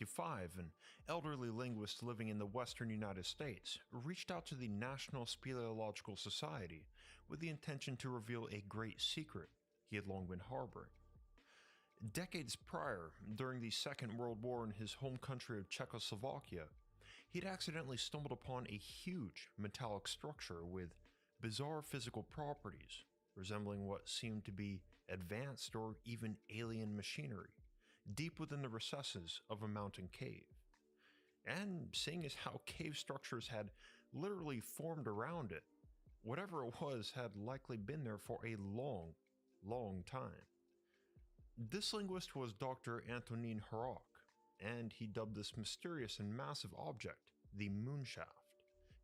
1965, an elderly linguist living in the western United States reached out to the National Speleological Society with the intention to reveal a great secret he had long been harboring. Decades prior, during the Second World War in his home country of Czechoslovakia, he'd accidentally stumbled upon a huge metallic structure with bizarre physical properties, resembling what seemed to be advanced or even alien machinery, deep within the recesses of a mountain cave. And seeing as how cave structures had literally formed around it, whatever it was had likely been there for a long, long time. This linguist was Dr. Antonin Hrach, and he dubbed this mysterious and massive object the moonshaft,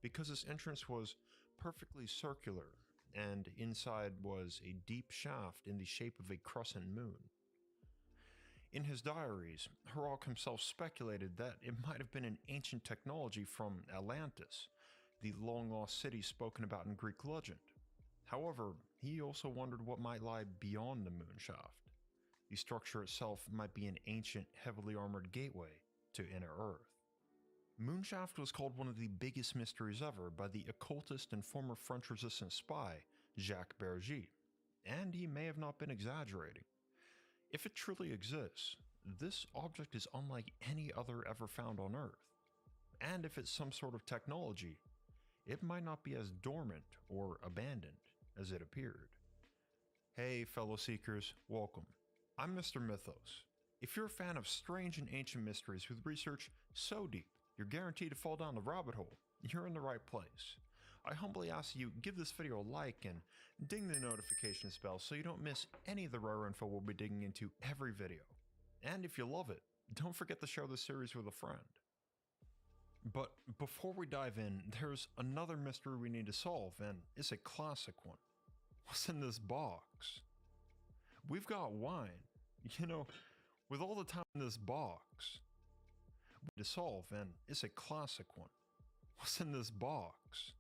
because its entrance was perfectly circular, and inside was a deep shaft in the shape of a crescent moon. In his diaries, Hrach himself speculated that it might have been an ancient technology from Atlantis, the long-lost city spoken about in Greek legend. However, he also wondered what might lie beyond the moonshaft. The structure itself might be an ancient, heavily armored gateway to inner Earth. Moonshaft was called one of the biggest mysteries ever by the occultist and former French resistance spy, Jacques Bergy, and he may have not been exaggerating. If it truly exists, this object is unlike any other ever found on Earth, and if it's some sort of technology, it might not be as dormant or abandoned as it appeared. Hey fellow seekers, welcome. I'm Mr. Mythos. If you're a fan of strange and ancient mysteries with research so deep you're guaranteed to fall down the rabbit hole, you're in the right place. I humbly ask you give this video a like and ding the notification bell so you don't miss any of the rare info we'll be digging into every video. And if you love it, don't forget to share this series with a friend. But before we dive in, there's another mystery we need to solve, and it's a classic one. What's in this box? We've got wine. You know, with all the time in this box to solve, and it's a classic one. What's in this box?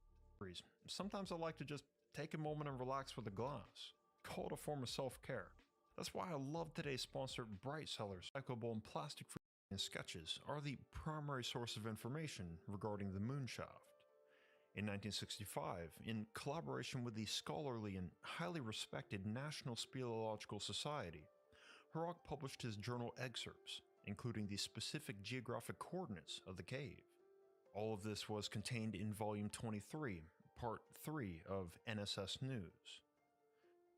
Sometimes I like to just take a moment and relax with a glass. Call it a form of self-care. That's why I love today's sponsor, Bright Cellars. Recyclable and plastic-free sketches are the primary source of information regarding the moonshaft. In 1965, in collaboration with the scholarly and highly respected National Speleological Society, Hrach published his journal excerpts, including the specific geographic coordinates of the cave. All of this was contained in Volume 23, Part 3 of NSS News.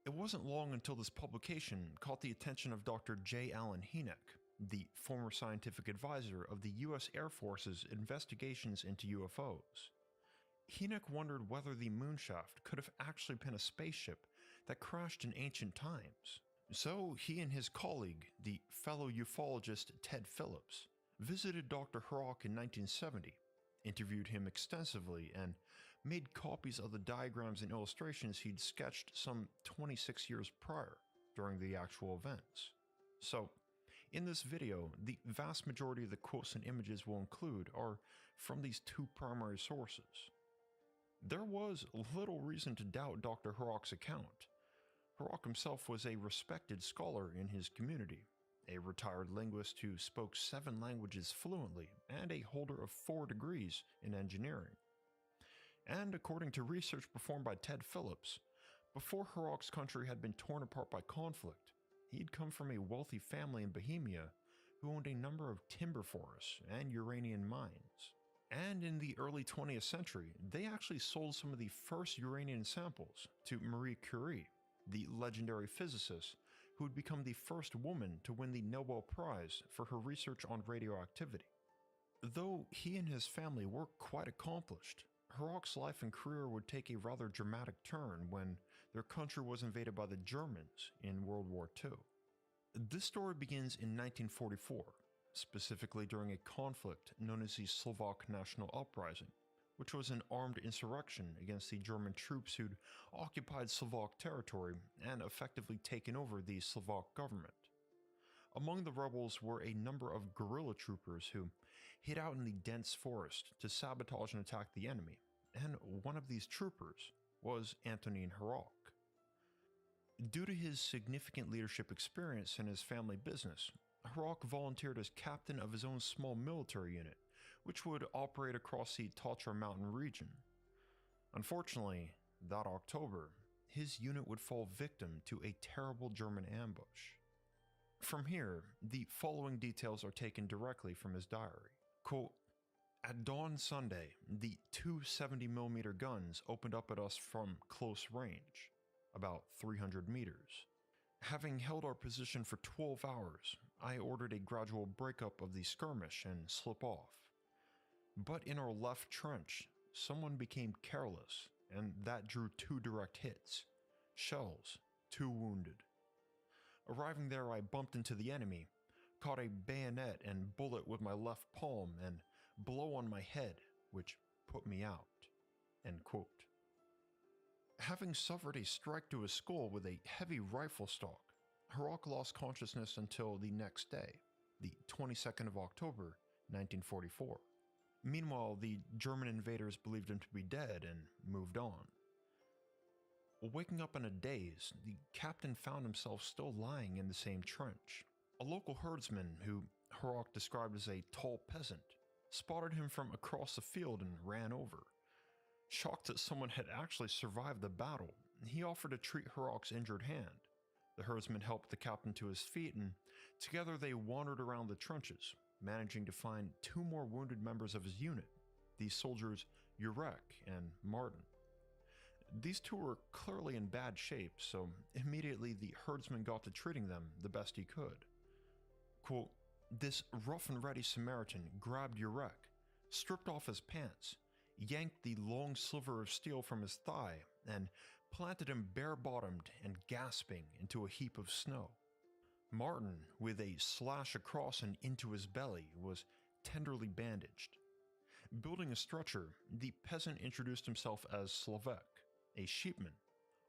It wasn't long until this publication caught the attention of Dr. J. Allen Hynek, the former scientific advisor of the U.S. Air Force's investigations into UFOs. Hynek wondered whether the moonshaft could have actually been a spaceship that crashed in ancient times. So he and his colleague, the fellow ufologist Ted Phillips, visited Dr. Hrach in 1970, interviewed him extensively, and made copies of the diagrams and illustrations he'd sketched some 26 years prior during the actual events. So, in this video, the vast majority of the quotes and images we'll include are from these two primary sources. There was little reason to doubt Dr. Hrach's account. Hrach himself was a respected scholar in his community, a retired linguist who spoke 7 languages fluently and a holder of 4 degrees in engineering. And according to research performed by Ted Phillips, before Hrach's country had been torn apart by conflict, he'd come from a wealthy family in Bohemia who owned a number of timber forests and uranium mines. And in the early 20th century, they actually sold some of the first uranium samples to Marie Curie, the legendary physicist who would become the first woman to win the Nobel Prize for her research on radioactivity. Though he and his family were quite accomplished, Hrach's life and career would take a rather dramatic turn when their country was invaded by the Germans in World War II. This story begins in 1944, specifically during a conflict known as the Slovak National Uprising, which was an armed insurrection against the German troops who'd occupied Slovak territory and effectively taken over the Slovak government. Among the rebels were a number of guerrilla troopers who hid out in the dense forest to sabotage and attack the enemy, and one of these troopers was Antonin Hrach. Due to his significant leadership experience in his family business, Hrok volunteered as captain of his own small military unit, which would operate across the Tatra Mountain region. Unfortunately, that October, his unit would fall victim to a terrible German ambush. From here, the following details are taken directly from his diary. Quote, "At dawn Sunday, the two 70mm guns opened up at us from close range, about 300 meters. Having held our position for 12 hours, I ordered a gradual breakup of the skirmish and slip off. But in our left trench, someone became careless, and that drew 2 direct hits. Shells, 2 wounded. Arriving there, I bumped into the enemy, caught a bayonet and bullet with my left palm, and blow on my head, which put me out." End quote. Having suffered a strike to his skull with a heavy rifle stock, Hrok lost consciousness until the next day, the 22nd of October, 1944. Meanwhile, the German invaders believed him to be dead and moved on. Waking up in a daze, the captain found himself still lying in the same trench. A local herdsman, who Hrok described as a tall peasant, spotted him from across the field and ran over. Shocked that someone had actually survived the battle, he offered to treat Hrok's injured hand. The herdsman helped the captain to his feet, and together they wandered around the trenches, managing to find 2 more wounded members of his unit, the soldiers Urek and Martin. These 2 were clearly in bad shape, so immediately the herdsman got to treating them the best he could. Quote, "This rough and ready Samaritan grabbed Urek, stripped off his pants, yanked the long sliver of steel from his thigh, and planted him bare-bottomed and gasping into a heap of snow. Martin, with a slash across and into his belly, was tenderly bandaged. Building a stretcher, the peasant introduced himself as Slovak, a sheepman,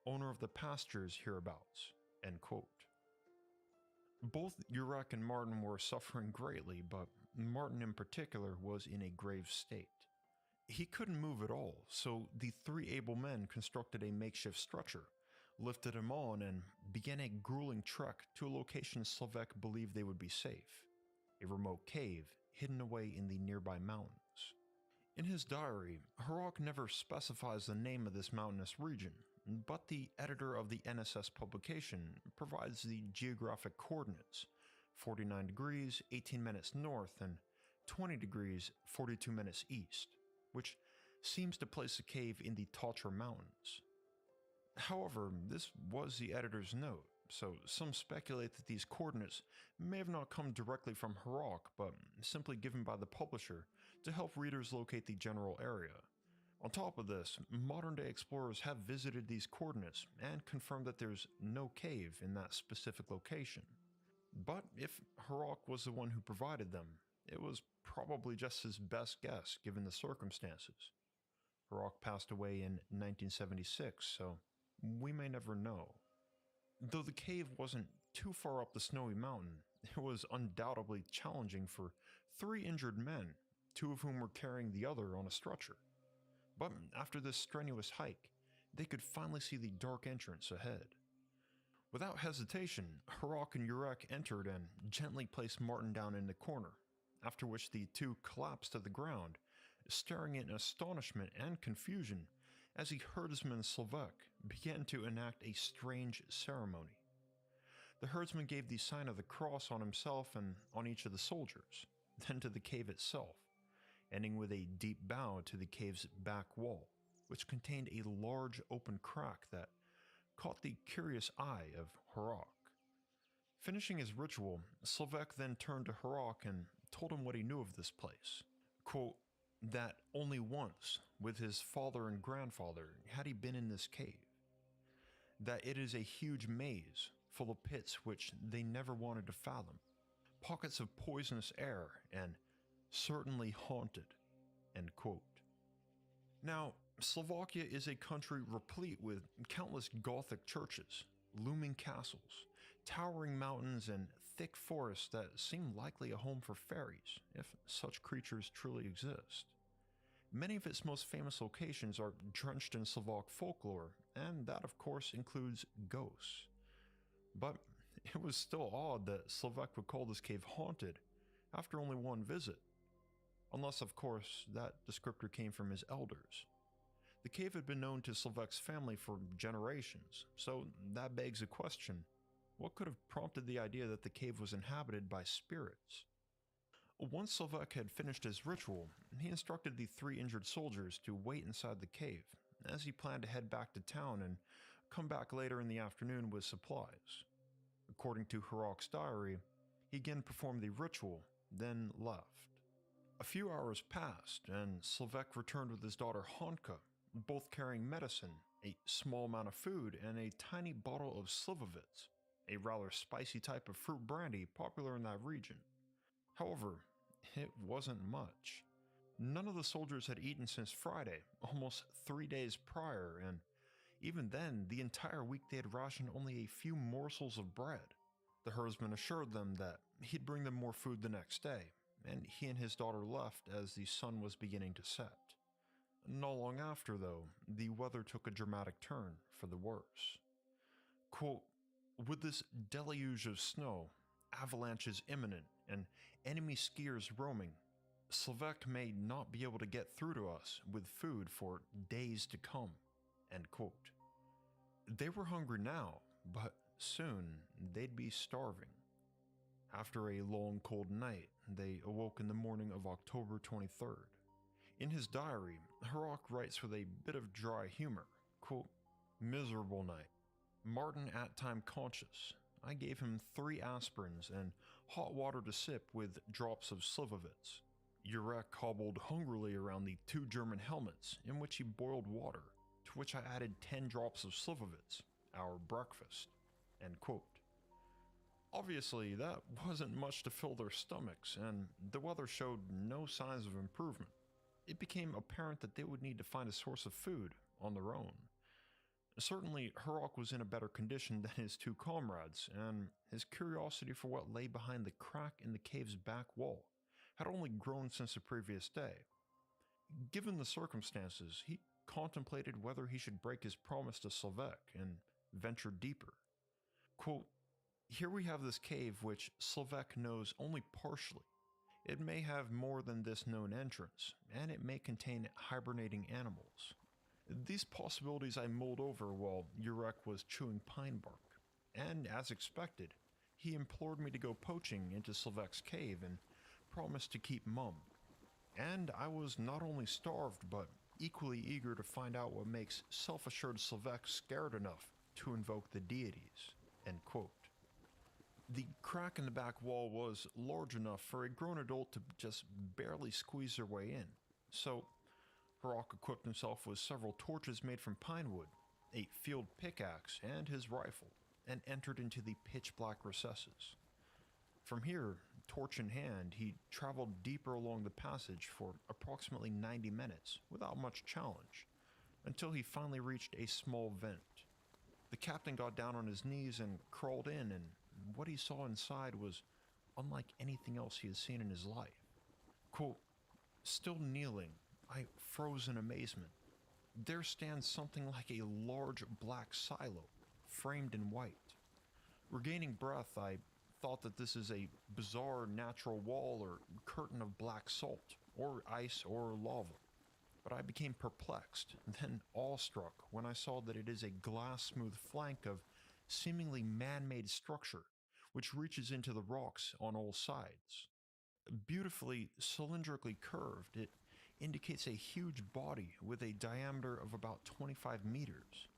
owner of the pastures hereabouts." End quote. Both Urek and Martin were suffering greatly, but Martin in particular was in a grave state. He couldn't move at all, so the 3 able men constructed a makeshift stretcher, lifted him on, and began a grueling trek to a location Slovak believed they would be safe, a remote cave hidden away in the nearby mountains. In his diary, Hrok never specifies the name of this mountainous region, but the editor of the NSS publication provides the geographic coordinates: 49 degrees, 18 minutes north, and 20 degrees, 42 minutes east, which seems to place the cave in the Tatra Mountains. However, this was the editor's note, so some speculate that these coordinates may have not come directly from Hrok, but simply given by the publisher to help readers locate the general area. On top of this, modern-day explorers have visited these coordinates and confirmed that there's no cave in that specific location. But if Hrok was the one who provided them, it was probably just his best guess given the circumstances. Hrok passed away in 1976, so we may never know. Though the cave wasn't too far up the snowy mountain, it was undoubtedly challenging for 3 injured men, 2 of whom were carrying the other on a stretcher. But after this strenuous hike, they could finally see the dark entrance ahead. Without hesitation, Hrok and Urek entered and gently placed Martin down in the corner, after which the 2 collapsed to the ground, staring in astonishment and confusion as the herdsman Slovak began to enact a strange ceremony. The herdsman gave the sign of the cross on himself and on each of the soldiers, then to the cave itself, ending with a deep bow to the cave's back wall, which contained a large open crack that caught the curious eye of Hrok. Finishing his ritual, Slovak then turned to Hrok and told him what he knew of this place. Quote, that only once, with his father and grandfather, had he been in this cave. That it is a huge maze, full of pits which they never wanted to fathom, pockets of poisonous air, and certainly haunted. End quote. Now, Slovakia is a country replete with countless Gothic churches, looming castles, towering mountains, and thick forests that seem likely a home for fairies, if such creatures truly exist. Many of its most famous locations are drenched in Slovak folklore, and that of course includes ghosts. But It was still odd that Slovak would call this cave haunted after only one visit. Unless, of course, that descriptor came from his elders. The cave had been known to Slovak's family for generations, so that begs a question. What could have prompted the idea that the cave was inhabited by spirits? Once Slovak had finished his ritual, he instructed the 3 injured soldiers to wait inside the cave, as he planned to head back to town and come back later in the afternoon with supplies. According to Hrok's diary, he again performed the ritual, then left. A few hours passed, and Slovak returned with his daughter Honka, both carrying medicine, a small amount of food, and a tiny bottle of slivovitz, a rather spicy type of fruit brandy popular in that region. However, it wasn't much. None of the soldiers had eaten since Friday, almost 3 days prior, and even then, the entire week they had rationed only a few morsels of bread. The herdsman assured them that he'd bring them more food the next day, and he and his daughter left as the sun was beginning to set. Not long after, though, the weather took a dramatic turn for the worse. Quote, "With this deluge of snow, avalanches imminent, and enemy skiers roaming, Slovak may not be able to get through to us with food for days to come." End quote. They were hungry now, but soon they'd be starving. After a long cold night, they awoke in the morning of October 23rd. In his diary, Hrok writes with a bit of dry humor, quote, "Miserable night. Martin at time conscious. I gave him 3 aspirins and hot water to sip with drops of slivovitz. Jurek hobbled hungrily around the 2 German helmets in which he boiled water, to which I added 10 drops of slivovitz, our breakfast." End quote. Obviously, that wasn't much to fill their stomachs, and the weather showed no signs of improvement. It became apparent that they would need to find a source of food on their own. Certainly, Hrok was in a better condition than his 2 comrades, and his curiosity for what lay behind the crack in the cave's back wall had only grown since the previous day. Given the circumstances, he contemplated whether he should break his promise to Slovak and venture deeper. Quote, "Here we have this cave which Slovak knows only partially. It may have more than this known entrance, and it may contain hibernating animals. These possibilities I mulled over while Jurek was chewing pine bark, and as expected, he implored me to go poaching into Slovak's cave and promised to keep mum. And I was not only starved, but equally eager to find out what makes self-assured Slovak scared enough to invoke the deities." End quote. The crack in the back wall was large enough for a grown adult to just barely squeeze their way in, so Hrok equipped himself with several torches made from pine wood, a field pickaxe, and his rifle, and entered into the pitch-black recesses. From here, torch in hand, he traveled deeper along the passage for approximately 90 minutes without much challenge, until he finally reached a small vent. The captain got down on his knees and crawled in, and what he saw inside was unlike anything else he had seen in his life. Quote, "Still kneeling, I froze in amazement. There stands something like a large black silo, framed in white. Regaining breath, I thought that this is a bizarre natural wall or curtain of black salt, or ice, or lava. But I became perplexed, then awestruck when I saw that it is a glass-smooth flank of seemingly man-made structure, which reaches into the rocks on all sides. Beautifully cylindrically curved, it indicates a huge body with a diameter of about 25 meters.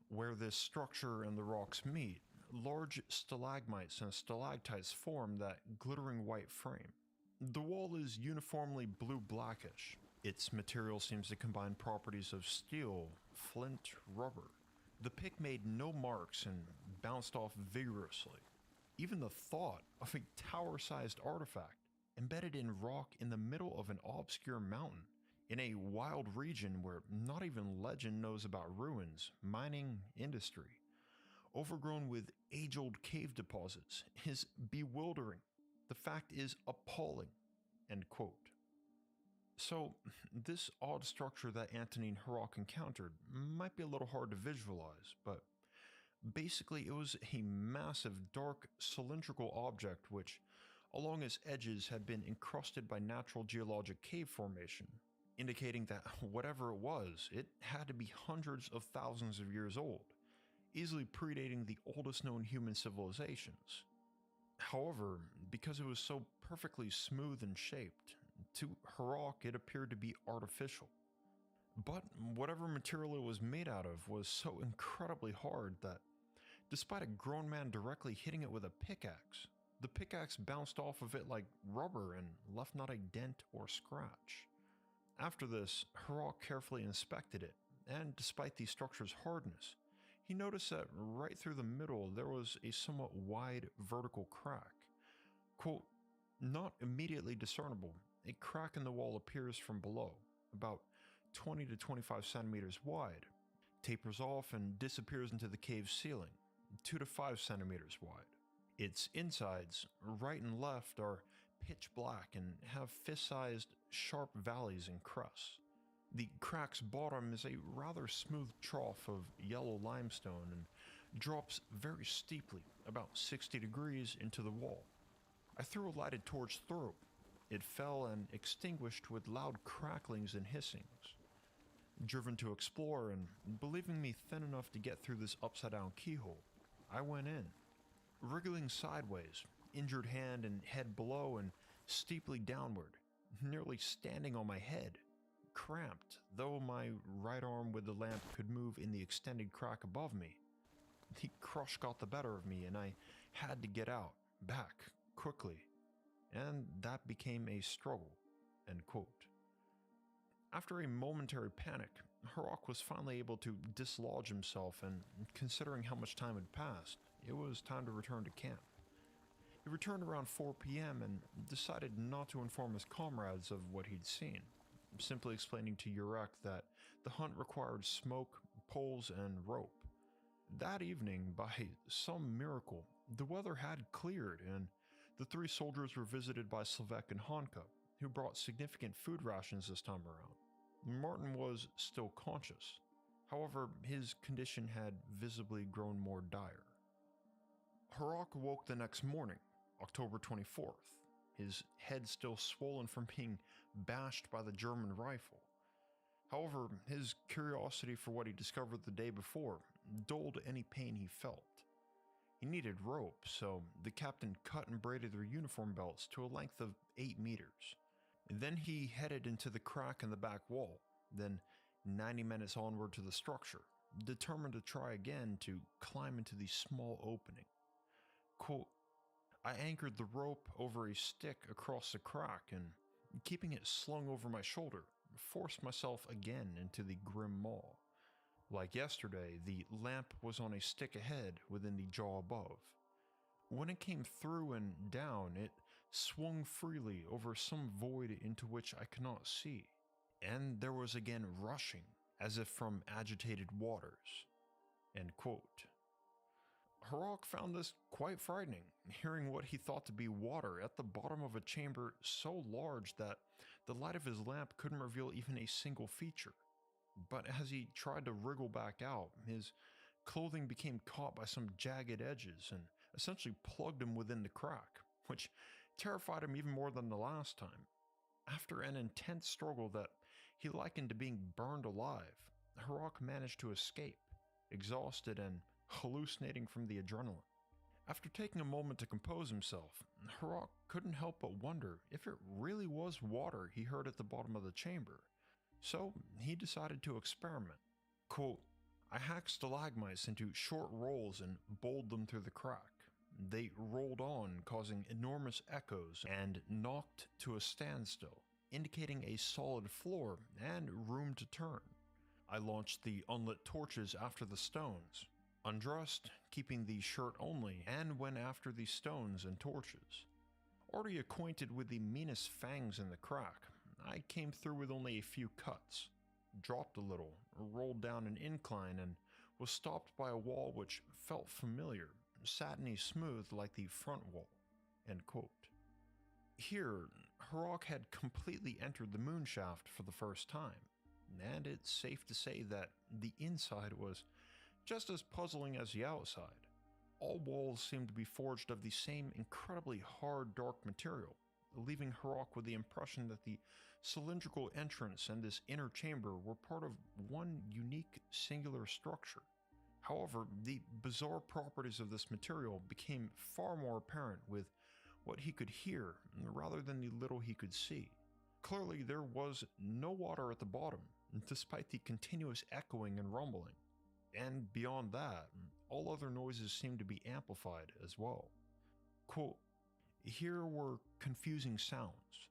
Where this structure and the rocks meet, large stalagmites and stalactites form that glittering white frame. The wall is uniformly blue-blackish. Its material seems to combine properties of steel, flint, rubber. The pick made no marks and bounced off vigorously. Even the thought of a tower-sized artifact embedded in rock in the middle of an obscure mountain, in a wild region where not even legend knows about ruins, mining, industry, overgrown with age-old cave deposits, is bewildering. The fact is appalling." End quote. So, this odd structure that Antonin Hrok encountered might be a little hard to visualize, but Basically, it was a massive, dark, cylindrical object which, along its edges, had been encrusted by natural geologic cave formation, indicating that whatever it was, it had to be hundreds of thousands of years old, easily predating the oldest known human civilizations. However, because it was so perfectly smooth and shaped, to Harok it appeared to be artificial. But whatever material it was made out of was so incredibly hard that, despite a grown man directly hitting it with a pickaxe, the pickaxe bounced off of it like rubber and left not a dent or scratch. After this, Harok carefully inspected it, and despite the structure's hardness, he noticed that right through the middle there was a somewhat wide vertical crack. Quote, "Not immediately discernible, a crack in the wall appears from below, about 20 to 25 centimeters wide, tapers off and disappears into the cave's ceiling, 2 to 5 centimeters wide. Its insides, right and left, are pitch black and have fist-sized, sharp valleys and crests. The crack's bottom is a rather smooth trough of yellow limestone and drops very steeply, about 60 degrees into the wall. I threw a lighted torch through. It fell and extinguished with loud cracklings and hissings. Driven to explore and believing me thin enough to get through this upside-down keyhole, I went in. Wriggling sideways, injured hand and head below and steeply downward, nearly standing on my head, cramped, though my right arm with the lamp could move in the extended crack above me. The crush got the better of me and I had to get out, back, quickly, and that became a struggle." End quote. After a momentary panic, Harok was finally able to dislodge himself, and considering how much time had passed, it was time to return to camp. He returned around 4 p.m. and decided not to inform his comrades of what he'd seen, simply explaining to Urek that the hunt required smoke, poles, and rope. That evening, by some miracle, the weather had cleared, and the 3 soldiers were visited by Slovak and Hanka, who brought significant food rations this time around. Martin was still conscious. However, his condition had visibly grown more dire. Harok awoke the next morning, October 24th, his head still swollen from being bashed by the German rifle. However, his curiosity for what he discovered the day before dulled any pain he felt. He needed rope, so the captain cut and braided their uniform belts to a length of 8 meters. Then he headed into the crack in the back wall, then 90 minutes onward to the structure, determined to try again to climb into the small opening. Quote, "I anchored the rope over a stick across the crack and, keeping it slung over my shoulder, forced myself again into the grim maw. Like yesterday, the lamp was on a stick ahead within the jaw above. When it came through and down, it swung freely over some void into which I could not see, and there was again rushing, as if from agitated waters." End quote. Harok found this quite frightening, hearing what he thought to be water at the bottom of a chamber so large that the light of his lamp couldn't reveal even a single feature. But as he tried to wriggle back out, his clothing became caught by some jagged edges and essentially plugged him within the crack, which terrified him even more than the last time. After an intense struggle that he likened to being burned alive, Harok managed to escape, exhausted and hallucinating from the adrenaline. After taking a moment to compose himself, Harok couldn't help but wonder if it really was water he heard at the bottom of the chamber. So he decided to experiment. Quote, "I hacked stalagmites into short rolls and bowled them through the crack. They rolled on, causing enormous echoes, and knocked to a standstill, indicating a solid floor and room to turn. I launched the unlit torches after the stones, undressed, keeping the shirt only, and went after the stones and torches. Already acquainted with the meanest fangs in the crack, I came through with only a few cuts, dropped a little, rolled down an incline, and was stopped by a wall which felt familiar, satiny smooth like the front wall." End quote. Here, Harok had completely entered the moonshaft for the first time, and it's safe to say that the inside was just as puzzling as the outside. All walls seemed to be forged of the same incredibly hard, dark material, leaving Harok with the impression that the cylindrical entrance and this inner chamber were part of one unique, singular structure. However, the bizarre properties of this material became far more apparent with what he could hear rather than the little he could see. Clearly, there was no water at the bottom, despite the continuous echoing and rumbling. And beyond that, all other noises seemed to be amplified as well. Quote, "Here were confusing sounds.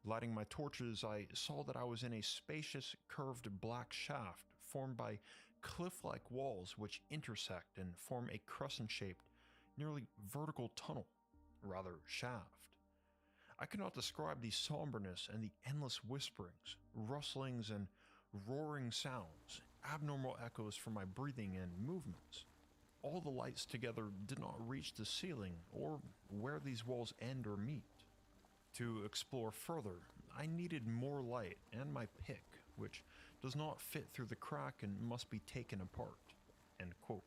Lighting my torches, I saw that I was in a spacious, curved black shaft formed by cliff-like walls which intersect and form a crescent-shaped, nearly vertical tunnel, rather shaft. I cannot describe the somberness and the endless whisperings, rustlings, and roaring sounds, abnormal echoes from my breathing and movements. All the lights together did not reach the ceiling or where these walls end or meet. To explore further, I needed more light and my pick, which does not fit through the crack and must be taken apart." End quote.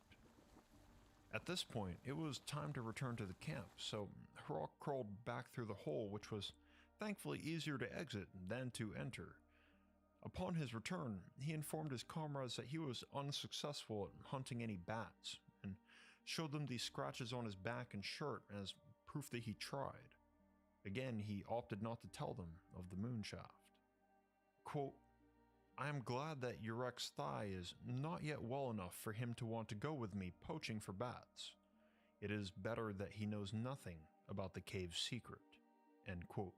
At this point, it was time to return to the camp, so Harok crawled back through the hole, which was thankfully easier to exit than to enter. Upon his return, he informed his comrades that he was unsuccessful at hunting any bats, and showed them the scratches on his back and shirt as proof that he tried. Again, he opted not to tell them of the moonshaft. Quote, "I am glad that Yurek's thigh is not yet well enough for him to want to go with me poaching for bats. It is better that he knows nothing about the cave's secret." End quote.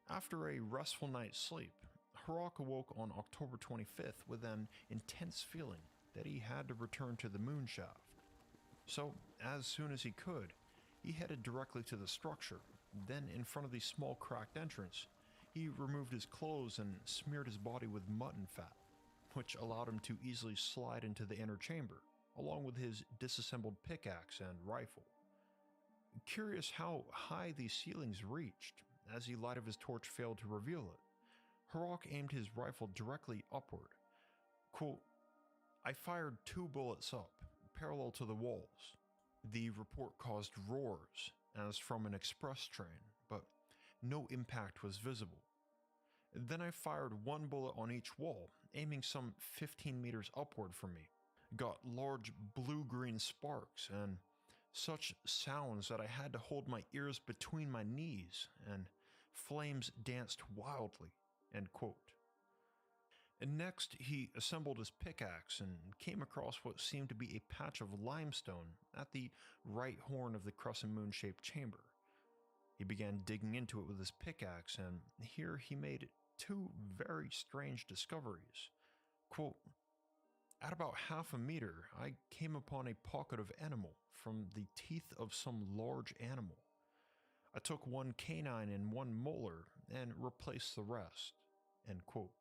After a restful night's sleep, Harok awoke on October 25th with an intense feeling that he had to return to the moonshaft. So, as soon as he could, he headed directly to the structure. Then, in front of the small cracked entrance, he removed his clothes and smeared his body with mutton fat, which allowed him to easily slide into the inner chamber, along with his disassembled pickaxe and rifle. Curious how high these ceilings reached, as the light of his torch failed to reveal it, Harok aimed his rifle directly upward. Quote, "I fired 2 bullets up, parallel to the walls. The report caused roars, as from an express train, but no impact was visible. Then I fired 1 bullet on each wall, aiming some 15 meters upward from me. Got large blue-green sparks and such sounds that I had to hold my ears between my knees, and flames danced wildly." End quote. And next, he assembled his pickaxe and came across what seemed to be a patch of limestone at the right horn of the crescent moon-shaped chamber. He began digging into it with his pickaxe, and here he made 2 very strange discoveries. Quote, "At about half a meter, I came upon a pocket of enamel from the teeth of some large animal. I took 1 canine and 1 molar and replaced the rest." End quote.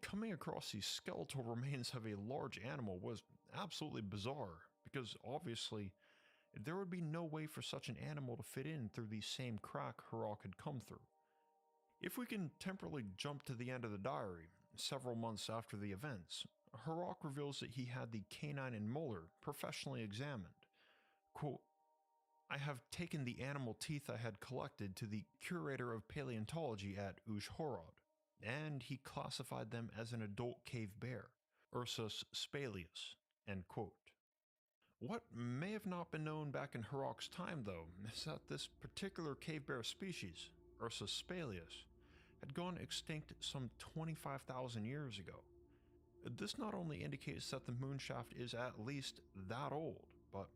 Coming across the skeletal remains of a large animal was absolutely bizarre, because obviously there would be no way for such an animal to fit in through the same crack Harok had come through. If we can temporarily jump to the end of the diary, several months after the events, Harok reveals that he had the canine and molar professionally examined. Quote, "I have taken the animal teeth I had collected to the curator of paleontology at Uzhhorod, and he classified them as an adult cave bear, Ursus spalaeus." End quote. What may have not been known back in Harok's time, though, is that this particular cave bear species, Ursus spalaeus, had gone extinct some 25,000 years ago. This not only indicates that the moonshaft is at least that old, but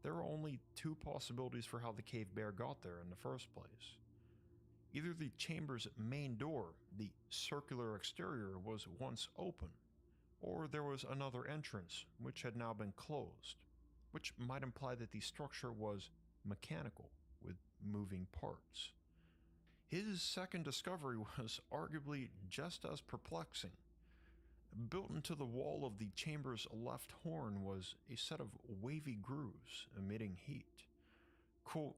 there are only 2 possibilities for how the cave bear got there in the first place. Either the chamber's main door, the circular exterior, was once open, or there was another entrance which had now been closed, which might imply that the structure was mechanical, with moving parts. His second discovery was arguably just as perplexing. Built into the wall of the chamber's left horn was a set of wavy grooves emitting heat. Quote,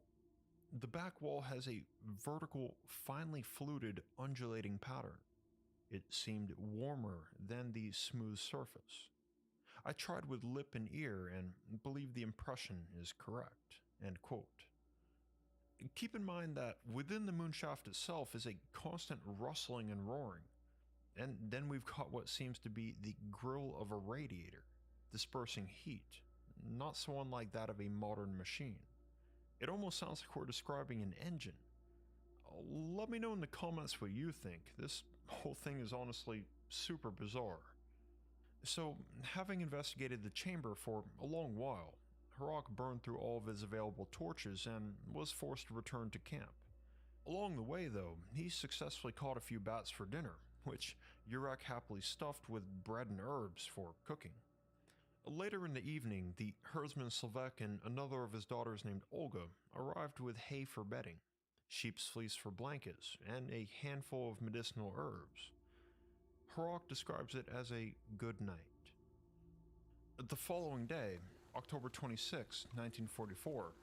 "The back wall has a vertical, finely fluted, undulating pattern. It seemed warmer than the smooth surface. I tried with lip and ear and believe the impression is correct. End quote. Keep in mind that within the moonshaft itself is a constant rustling and roaring. And then we've got what seems to be the grill of a radiator, dispersing heat, not so unlike that of a modern machine. It almost sounds like we're describing an engine. Let me know in the comments what you think. This whole thing is honestly super bizarre. So, having investigated the chamber for a long while, Harok burned through all of his available torches and was forced to return to camp. Along the way, though, he successfully caught a few bats for dinner, which Yurak happily stuffed with bread and herbs for cooking. Later in the evening, the herdsman Slovak and another of his daughters named Olga arrived with hay for bedding, sheep's fleece for blankets, and a handful of medicinal herbs. Harok describes it as a good night. The following day, October 26, 1944,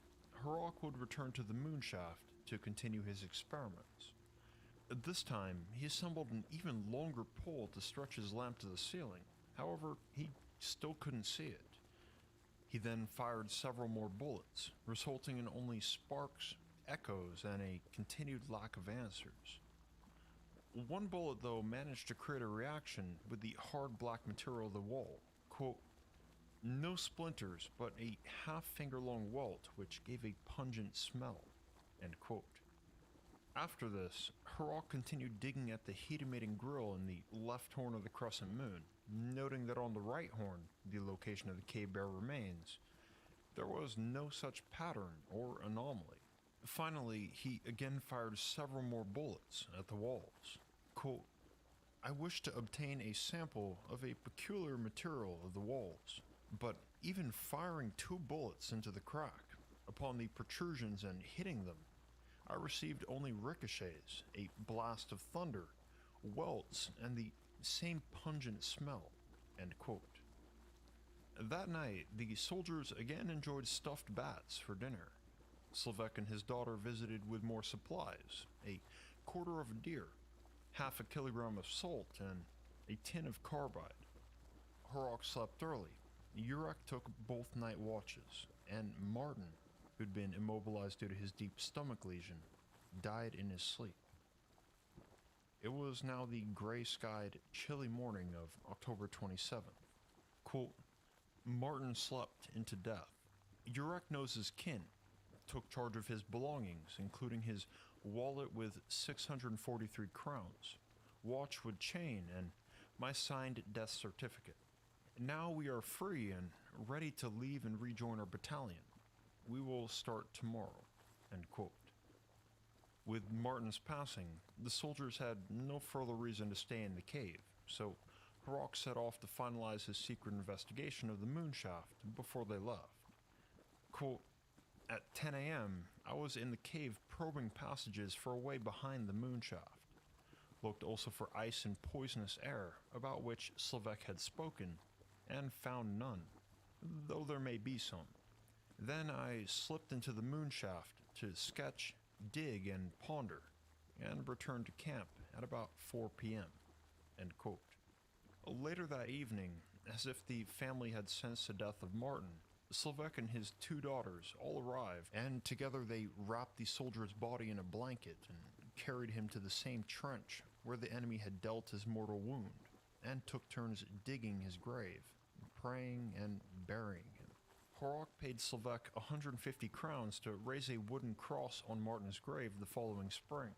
Harok would return to the moonshaft to continue his experiments. This time, he assembled an even longer pole to stretch his lamp to the ceiling. However, he still couldn't see it. He then fired several more bullets, resulting in only sparks, echoes, and a continued lack of answers. One bullet, though, managed to create a reaction with the hard black material of the wall. Quote, "No splinters, but a half-finger-long welt which gave a pungent smell." End quote. After this, Harok continued digging at the heat-emitting grill in the left horn of the crescent moon, noting that on the right horn, the location of the cave bear remains, there was no such pattern or anomaly. Finally, he again fired several more bullets at the walls. Quote, "I wish to obtain a sample of a peculiar material of the walls, but even firing 2 bullets into the crack, upon the protrusions and hitting them, I received only ricochets, a blast of thunder, welts, and the same pungent smell." End quote. That night, the soldiers again enjoyed stuffed bats for dinner. Slovak and his daughter visited with more supplies, a quarter of a deer, half a kilogram of salt, and a tin of carbide. Harok slept early. Yurak took both night watches, and Martin, who'd been immobilized due to his deep stomach lesion, died in his sleep. It was now the gray-skied, chilly morning of October 27th. Quote, "Martin slept into death. Yurak knows his kin, took charge of his belongings, including his wallet with 643 crowns, watch with chain, and my signed death certificate. Now we are free and ready to leave and rejoin our battalion. We will start tomorrow." End quote. With Martin's passing, the soldiers had no further reason to stay in the cave, so Harok set off to finalize his secret investigation of the moonshaft before they left. Quote, "At 10 a.m., I was in the cave probing passages for a way behind the moonshaft. Looked also for ice and poisonous air, about which Slovak had spoken, and found none, though there may be some. Then I slipped into the moonshaft to sketch, dig, and ponder, and returned to camp at about 4 p.m. End quote. Later that evening, as if the family had sensed the death of Martin, Slovak and his 2 daughters all arrived, and together they wrapped the soldier's body in a blanket and carried him to the same trench where the enemy had dealt his mortal wound, and took turns digging his grave, praying and burying him. Harok paid Slovak 150 crowns to raise a wooden cross on Martin's grave the following spring,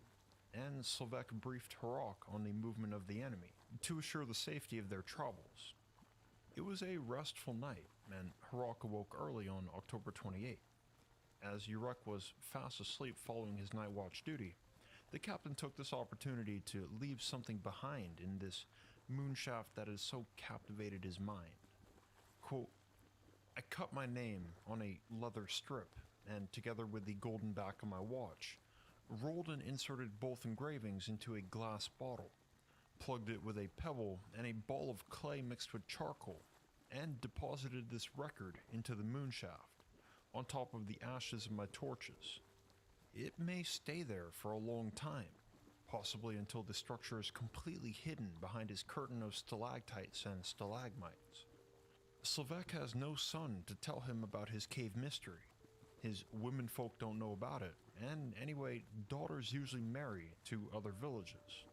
and Slovak briefed Harok on the movement of the enemy to assure the safety of their travels. It was a restful night, and Harok awoke early on October 28th. As Yurak was fast asleep following his night watch duty, the captain took this opportunity to leave something behind in this moonshaft that had so captivated his mind. Quote, "I cut my name on a leather strip, and together with the golden back of my watch, rolled and inserted both engravings into a glass bottle, plugged it with a pebble and a ball of clay mixed with charcoal, and deposited this record into the moonshaft, on top of the ashes of my torches. It may stay there for a long time, possibly until the structure is completely hidden behind its curtain of stalactites and stalagmites." Sylvek has no son to tell him about his cave mystery. His womenfolk don't know about it, and anyway, daughters usually marry to other villages.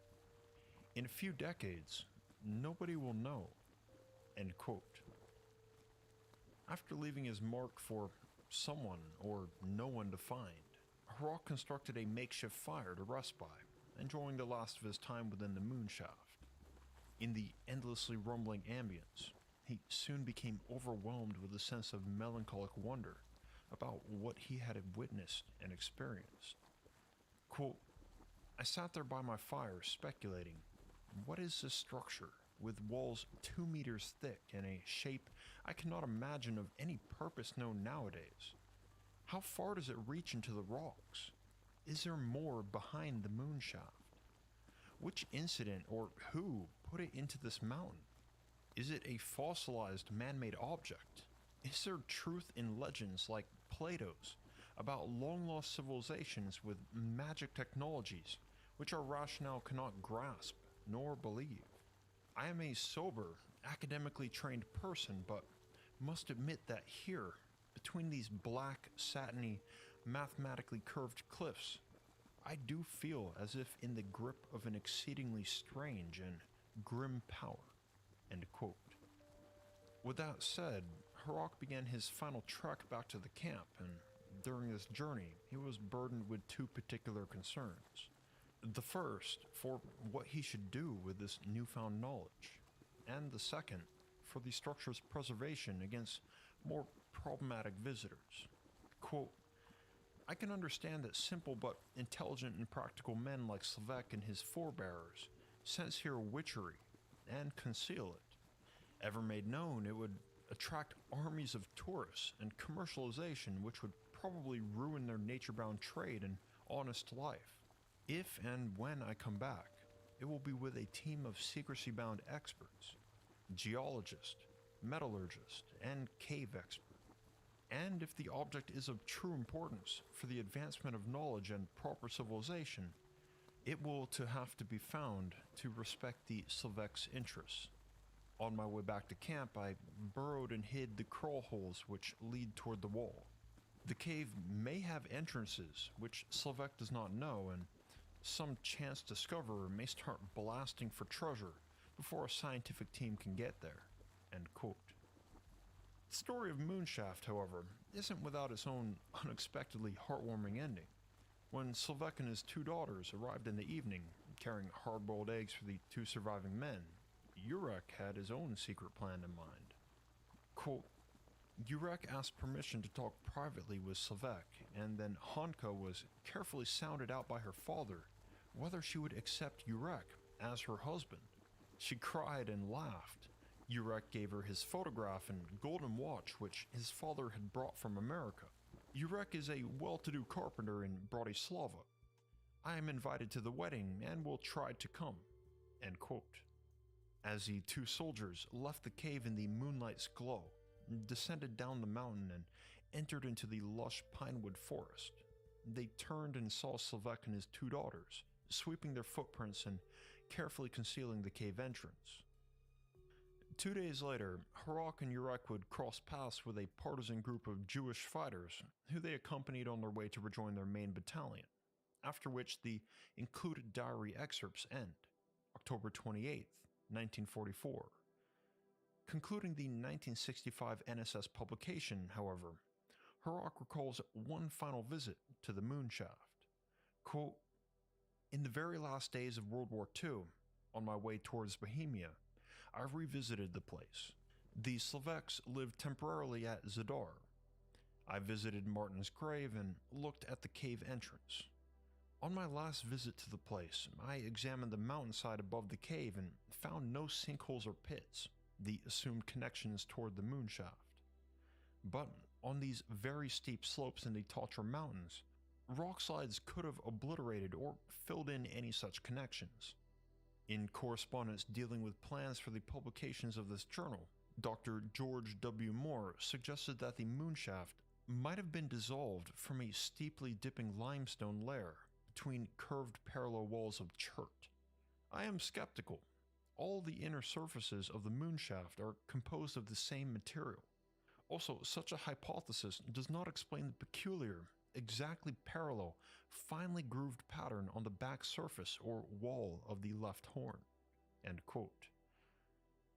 In a few decades, nobody will know. End quote. After leaving his mark for someone or no one to find, Harok constructed a makeshift fire to rest by, enjoying the last of his time within the moonshaft. In the endlessly rumbling ambience, he soon became overwhelmed with a sense of melancholic wonder about what he had witnessed and experienced. Quote, I sat there by my fire speculating, what is this structure with walls 2 meters thick and a shape I cannot imagine of any purpose known nowadays? How far does it reach into the rocks? Is there more behind the moonshaft? Which incident or who put it into this mountain? Is it a fossilized man-made object? Is there truth in legends like Plato's about long-lost civilizations with magic technologies which our rationale cannot grasp nor believe? I am a sober, academically trained person, but must admit that here, between these black, satiny, mathematically curved cliffs, I do feel as if in the grip of an exceedingly strange and grim power. End quote. With that said, Harok began his final trek back to the camp, and during this journey, he was burdened with two particular concerns. The first, for what he should do with this newfound knowledge, and the second, for the structure's preservation against more problematic visitors. Quote, I can understand that simple but intelligent and practical men like Sylvek and his forebears sense here witchery and conceal it. Ever made known, it would attract armies of tourists and commercialization which would probably ruin their nature-bound trade and honest life. If and when I come back, it will be with a team of secrecy-bound experts, geologist, metallurgist, and cave expert. And if the object is of true importance for the advancement of knowledge and proper civilization, it will have to be found to respect the Sylvek's interests. On my way back to camp, I burrowed and hid the crawl holes which lead toward the wall. The cave may have entrances which Sylvek does not know, and some chance discoverer may start blasting for treasure before a scientific team can get there. End quote. The story of Moonshaft, however, isn't without its own unexpectedly heartwarming ending. When Sylvek and his two daughters arrived in the evening, carrying hard-boiled eggs for the two surviving men, Urek had his own secret plan in mind. Quote, Urek asked permission to talk privately with Sylvek, and then Hanka was carefully sounded out by her father whether she would accept Urek as her husband. She cried and laughed. Urek gave her his photograph and golden watch which his father had brought from America. Urek is a well-to-do carpenter in Bratislava. I am invited to the wedding and will try to come. End quote. As the two soldiers left the cave in the moonlight's glow, descended down the mountain and entered into the lush pinewood forest, they turned and saw Sylvek and his two daughters sweeping their footprints and carefully concealing the cave entrance. 2 days later, Harok and Urek would cross paths with a partisan group of Jewish fighters who they accompanied on their way to rejoin their main battalion, after which the included diary excerpts end, October 28th, 1944. Concluding the 1965 NSS publication, however, Harok recalls one final visit to the moonshaft. Quote, in the very last days of World War II, on my way towards Bohemia, I revisited the place. The Sylveks lived temporarily at Zadar. I visited Martin's grave and looked at the cave entrance. On my last visit to the place, I examined the mountainside above the cave and found no sinkholes or pits, the assumed connections toward the moonshaft. But on these very steep slopes in the Tatra Mountains, rock slides could have obliterated or filled in any such connections. In correspondence dealing with plans for the publications of this journal, Dr. George W. Moore suggested that the moonshaft might have been dissolved from a steeply dipping limestone layer between curved parallel walls of chert. I am skeptical. All the inner surfaces of the moonshaft are composed of the same material. Also, such a hypothesis does not explain the peculiar, exactly parallel, finely grooved pattern on the back surface or wall of the left horn." End quote.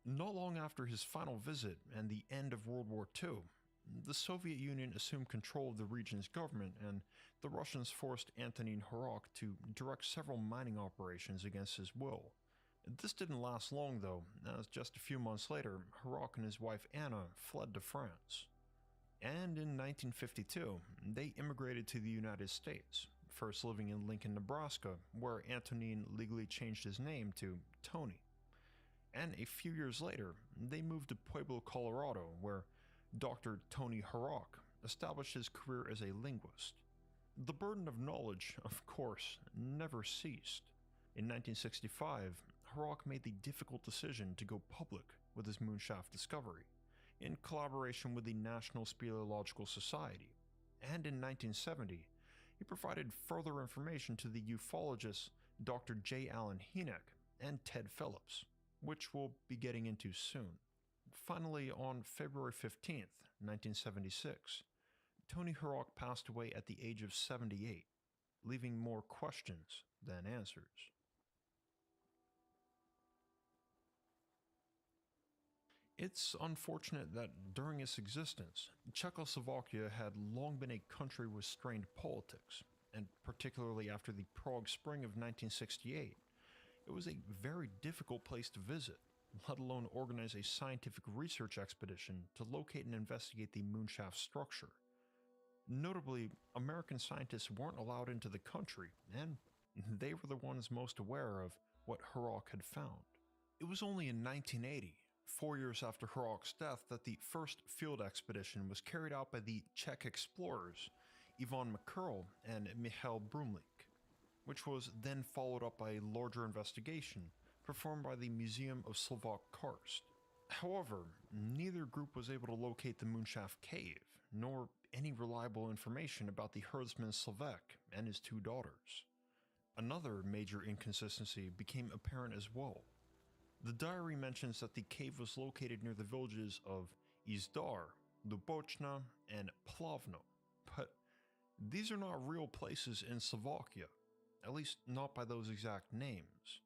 Not long after his final visit and the end of World War II, the Soviet Union assumed control of the region's government, and the Russians forced Antonin Horok to direct several mining operations against his will. This didn't last long though, as just a few months later, Horok and his wife Anna fled to France. And in 1952, they immigrated to the United States, first living in Lincoln, Nebraska, where Antonin legally changed his name to Tony. And a few years later, they moved to Pueblo, Colorado, where Dr. Tony Horok established his career as a linguist. The burden of knowledge, of course, never ceased. In 1965, Horok made the difficult decision to go public with his moonshaft discovery, in collaboration with the National Speleological Society, and in 1970, he provided further information to the ufologists Dr. J. Allen Hynek and Ted Phillips, which we'll be getting into soon. Finally, on February 15th, 1976, Tony Horok passed away at the age of 78, leaving more questions than answers. It's unfortunate that during its existence, Czechoslovakia had long been a country with strained politics, and particularly after the Prague Spring of 1968, it was a very difficult place to visit, let alone organize a scientific research expedition to locate and investigate the moonshaft structure. Notably, American scientists weren't allowed into the country, and they were the ones most aware of what Horok had found. It was only in 1980, 4 years after Horok's death, that the first field expedition was carried out by the Czech explorers Ivan Makurl and Michal Brumlik, which was then followed up by a larger investigation performed by the Museum of Slovak Karst. However, neither group was able to locate the Moonshaft Cave, nor any reliable information about the herdsman Slovak and his two daughters. Another major inconsistency became apparent as well. The diary mentions that the cave was located near the villages of Izdar, Lubochna, and Plavno, but these are not real places in Slovakia, at least not by those exact names.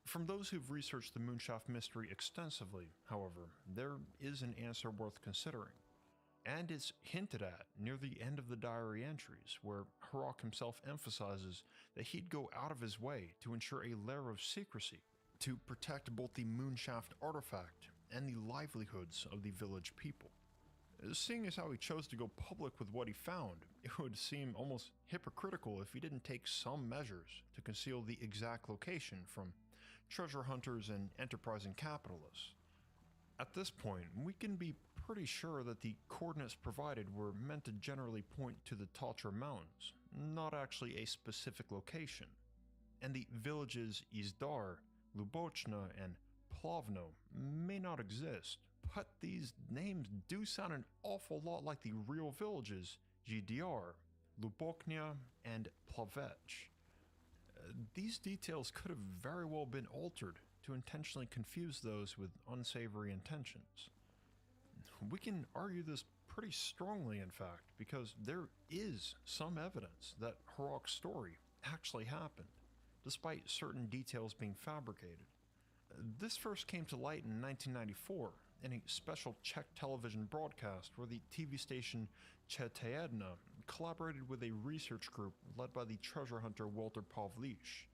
From those who've researched the moonshaft mystery extensively, however, there is an answer worth considering. And it's hinted at near the end of the diary entries, where Horok himself emphasizes that he'd go out of his way to ensure a layer of secrecy to protect both the moonshaft artifact and the livelihoods of the village people. Seeing as how he chose to go public with what he found, it would seem almost hypocritical if he didn't take some measures to conceal the exact location from treasure hunters and enterprising capitalists. At this point, we can be pretty sure that the coordinates provided were meant to generally point to the Tatra Mountains, not actually a specific location. And the villages Izdar, Lubochna, and Plavno may not exist, but these names do sound an awful lot like the real villages Gdr, Luboknia, and Plavech. These details could have very well been altered to intentionally confuse those with unsavory intentions. We can argue this pretty strongly, in fact, because there is some evidence that Horok's story actually happened, despite certain details being fabricated. This first came to light in 1994 in a special Czech television broadcast where the TV station Četjedna collaborated with a research group led by the treasure hunter Walter Pavlich.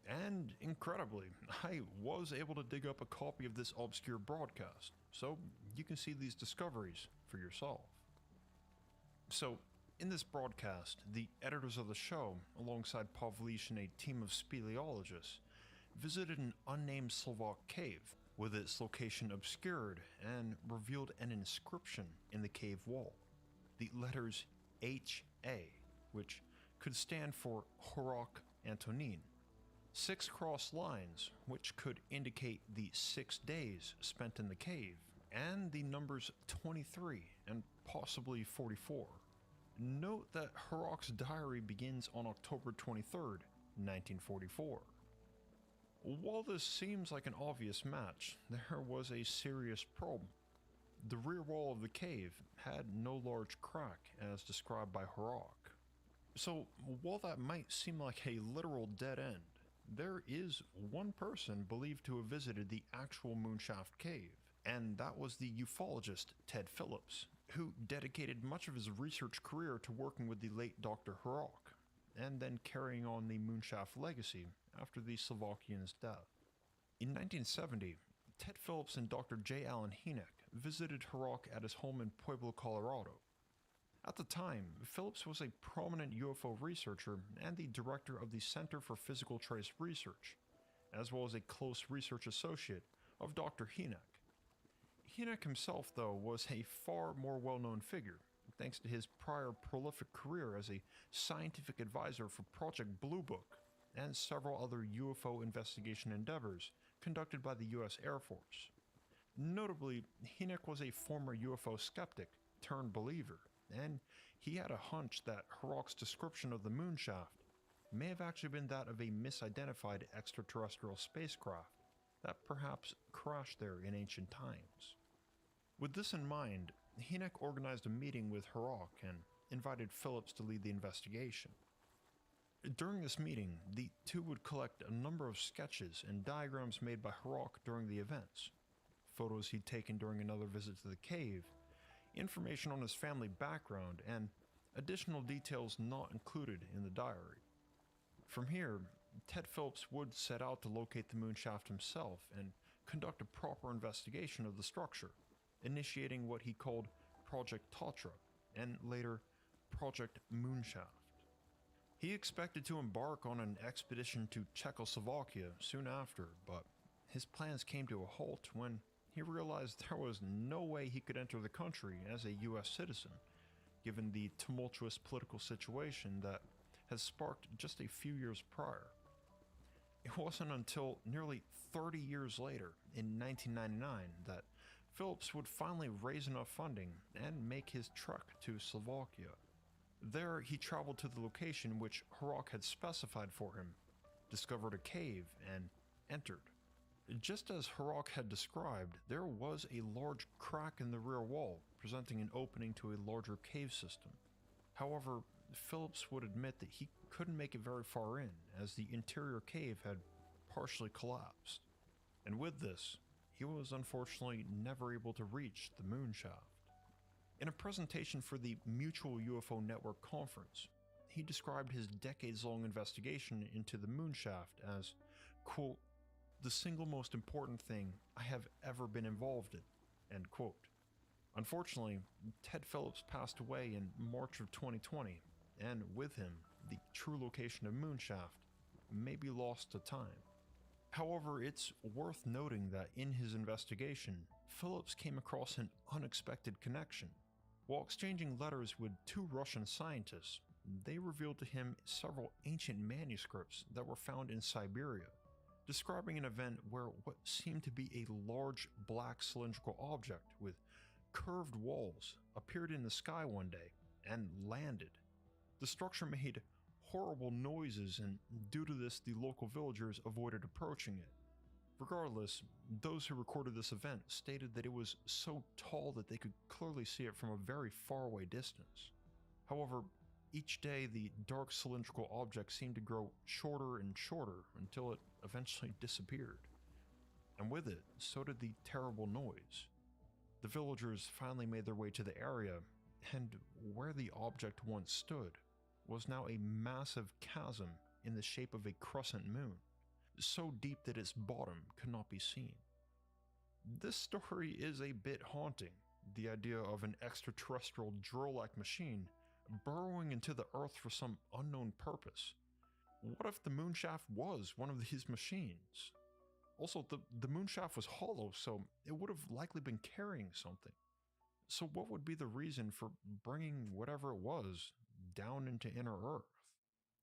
And incredibly, I was able to dig up a copy of this obscure broadcast, so you can see these discoveries for yourself. So, in this broadcast, the editors of the show, alongside Pavlich and a team of speleologists, visited an unnamed Slovak cave, with its location obscured, and revealed an inscription in the cave wall. The letters HA, which could stand for Horok Antonin. 6 cross lines, which could indicate the 6 days spent in the cave, and the numbers 23 and possibly 44. Note that Horok's diary begins on October 23rd, 1944. While this seems like an obvious match, there was a serious problem. The rear wall of the cave had no large crack as described by Harok. So, while that might seem like a literal dead end, there is one person believed to have visited the actual Moonshaft cave, and that was the ufologist Ted Phillips, who dedicated much of his research career to working with the late Dr. Harok, and then carrying on the Moonshaft legacy after the Slovakian's death. In 1970, Ted Phillips and Dr. J. Allen Hynek visited Harok at his home in Pueblo, Colorado. At the time, Phillips was a prominent UFO researcher and the director of the Center for Physical Trace Research, as well as a close research associate of Dr. Hynek. Hynek himself, though, was a far more well-known figure, thanks to his prior prolific career as a scientific advisor for Project Blue Book and several other UFO investigation endeavors conducted by the U.S. Air Force. Notably, Hynek was a former UFO skeptic turned believer, and he had a hunch that Harok's description of the moonshaft may have actually been that of a misidentified extraterrestrial spacecraft that perhaps crashed there in ancient times. With this in mind, Hynek organized a meeting with Harok and invited Phillips to lead the investigation. During this meeting, the two would collect a number of sketches and diagrams made by Harok during the events, photos he'd taken during another visit to the cave, information on his family background, and additional details not included in the diary. From here, Ted Phillips would set out to locate the moonshaft himself and conduct a proper investigation of the structure, initiating what he called Project Tatra, and later Project Moonshaft. He expected to embark on an expedition to Czechoslovakia soon after, but his plans came to a halt when he realized there was no way he could enter the country as a U.S. citizen, given the tumultuous political situation that had sparked just a few years prior. It wasn't until nearly 30 years later, in 1999, that Phillips would finally raise enough funding and make his trek to Slovakia. There, he traveled to the location which Harok had specified for him, discovered a cave, and entered. Just as Harok had described, there was a large crack in the rear wall, presenting an opening to a larger cave system. However, Phillips would admit that he couldn't make it very far in, as the interior cave had partially collapsed. And with this, he was unfortunately never able to reach the moonshaft. In a presentation for the Mutual UFO Network conference, he described his decades-long investigation into the moonshaft as, quote, "the single most important thing I have ever been involved in," end quote. Unfortunately, Ted Phillips passed away in March of 2020, and with him, the true location of moonshaft may be lost to time. However, it's worth noting that in his investigation, Phillips came across an unexpected connection. While exchanging letters with two Russian scientists, they revealed to him several ancient manuscripts that were found in Siberia, describing an event where what seemed to be a large black cylindrical object with curved walls appeared in the sky one day and landed. The structure made horrible noises, and due to this, the local villagers avoided approaching it. Regardless, those who recorded this event stated that it was so tall that they could clearly see it from a very far away distance. However, each day the dark cylindrical object seemed to grow shorter and shorter until it eventually disappeared. And with it, so did the terrible noise. The villagers finally made their way to the area, and where the object once stood was now a massive chasm in the shape of a crescent moon, so deep that its bottom could not be seen. This story is a bit haunting, the idea of an extraterrestrial drill-like machine burrowing into the earth for some unknown purpose. What if the moonshaft was one of these machines? Also, the moonshaft was hollow, so it would have likely been carrying something. So what would be the reason for bringing whatever it was down into inner Earth?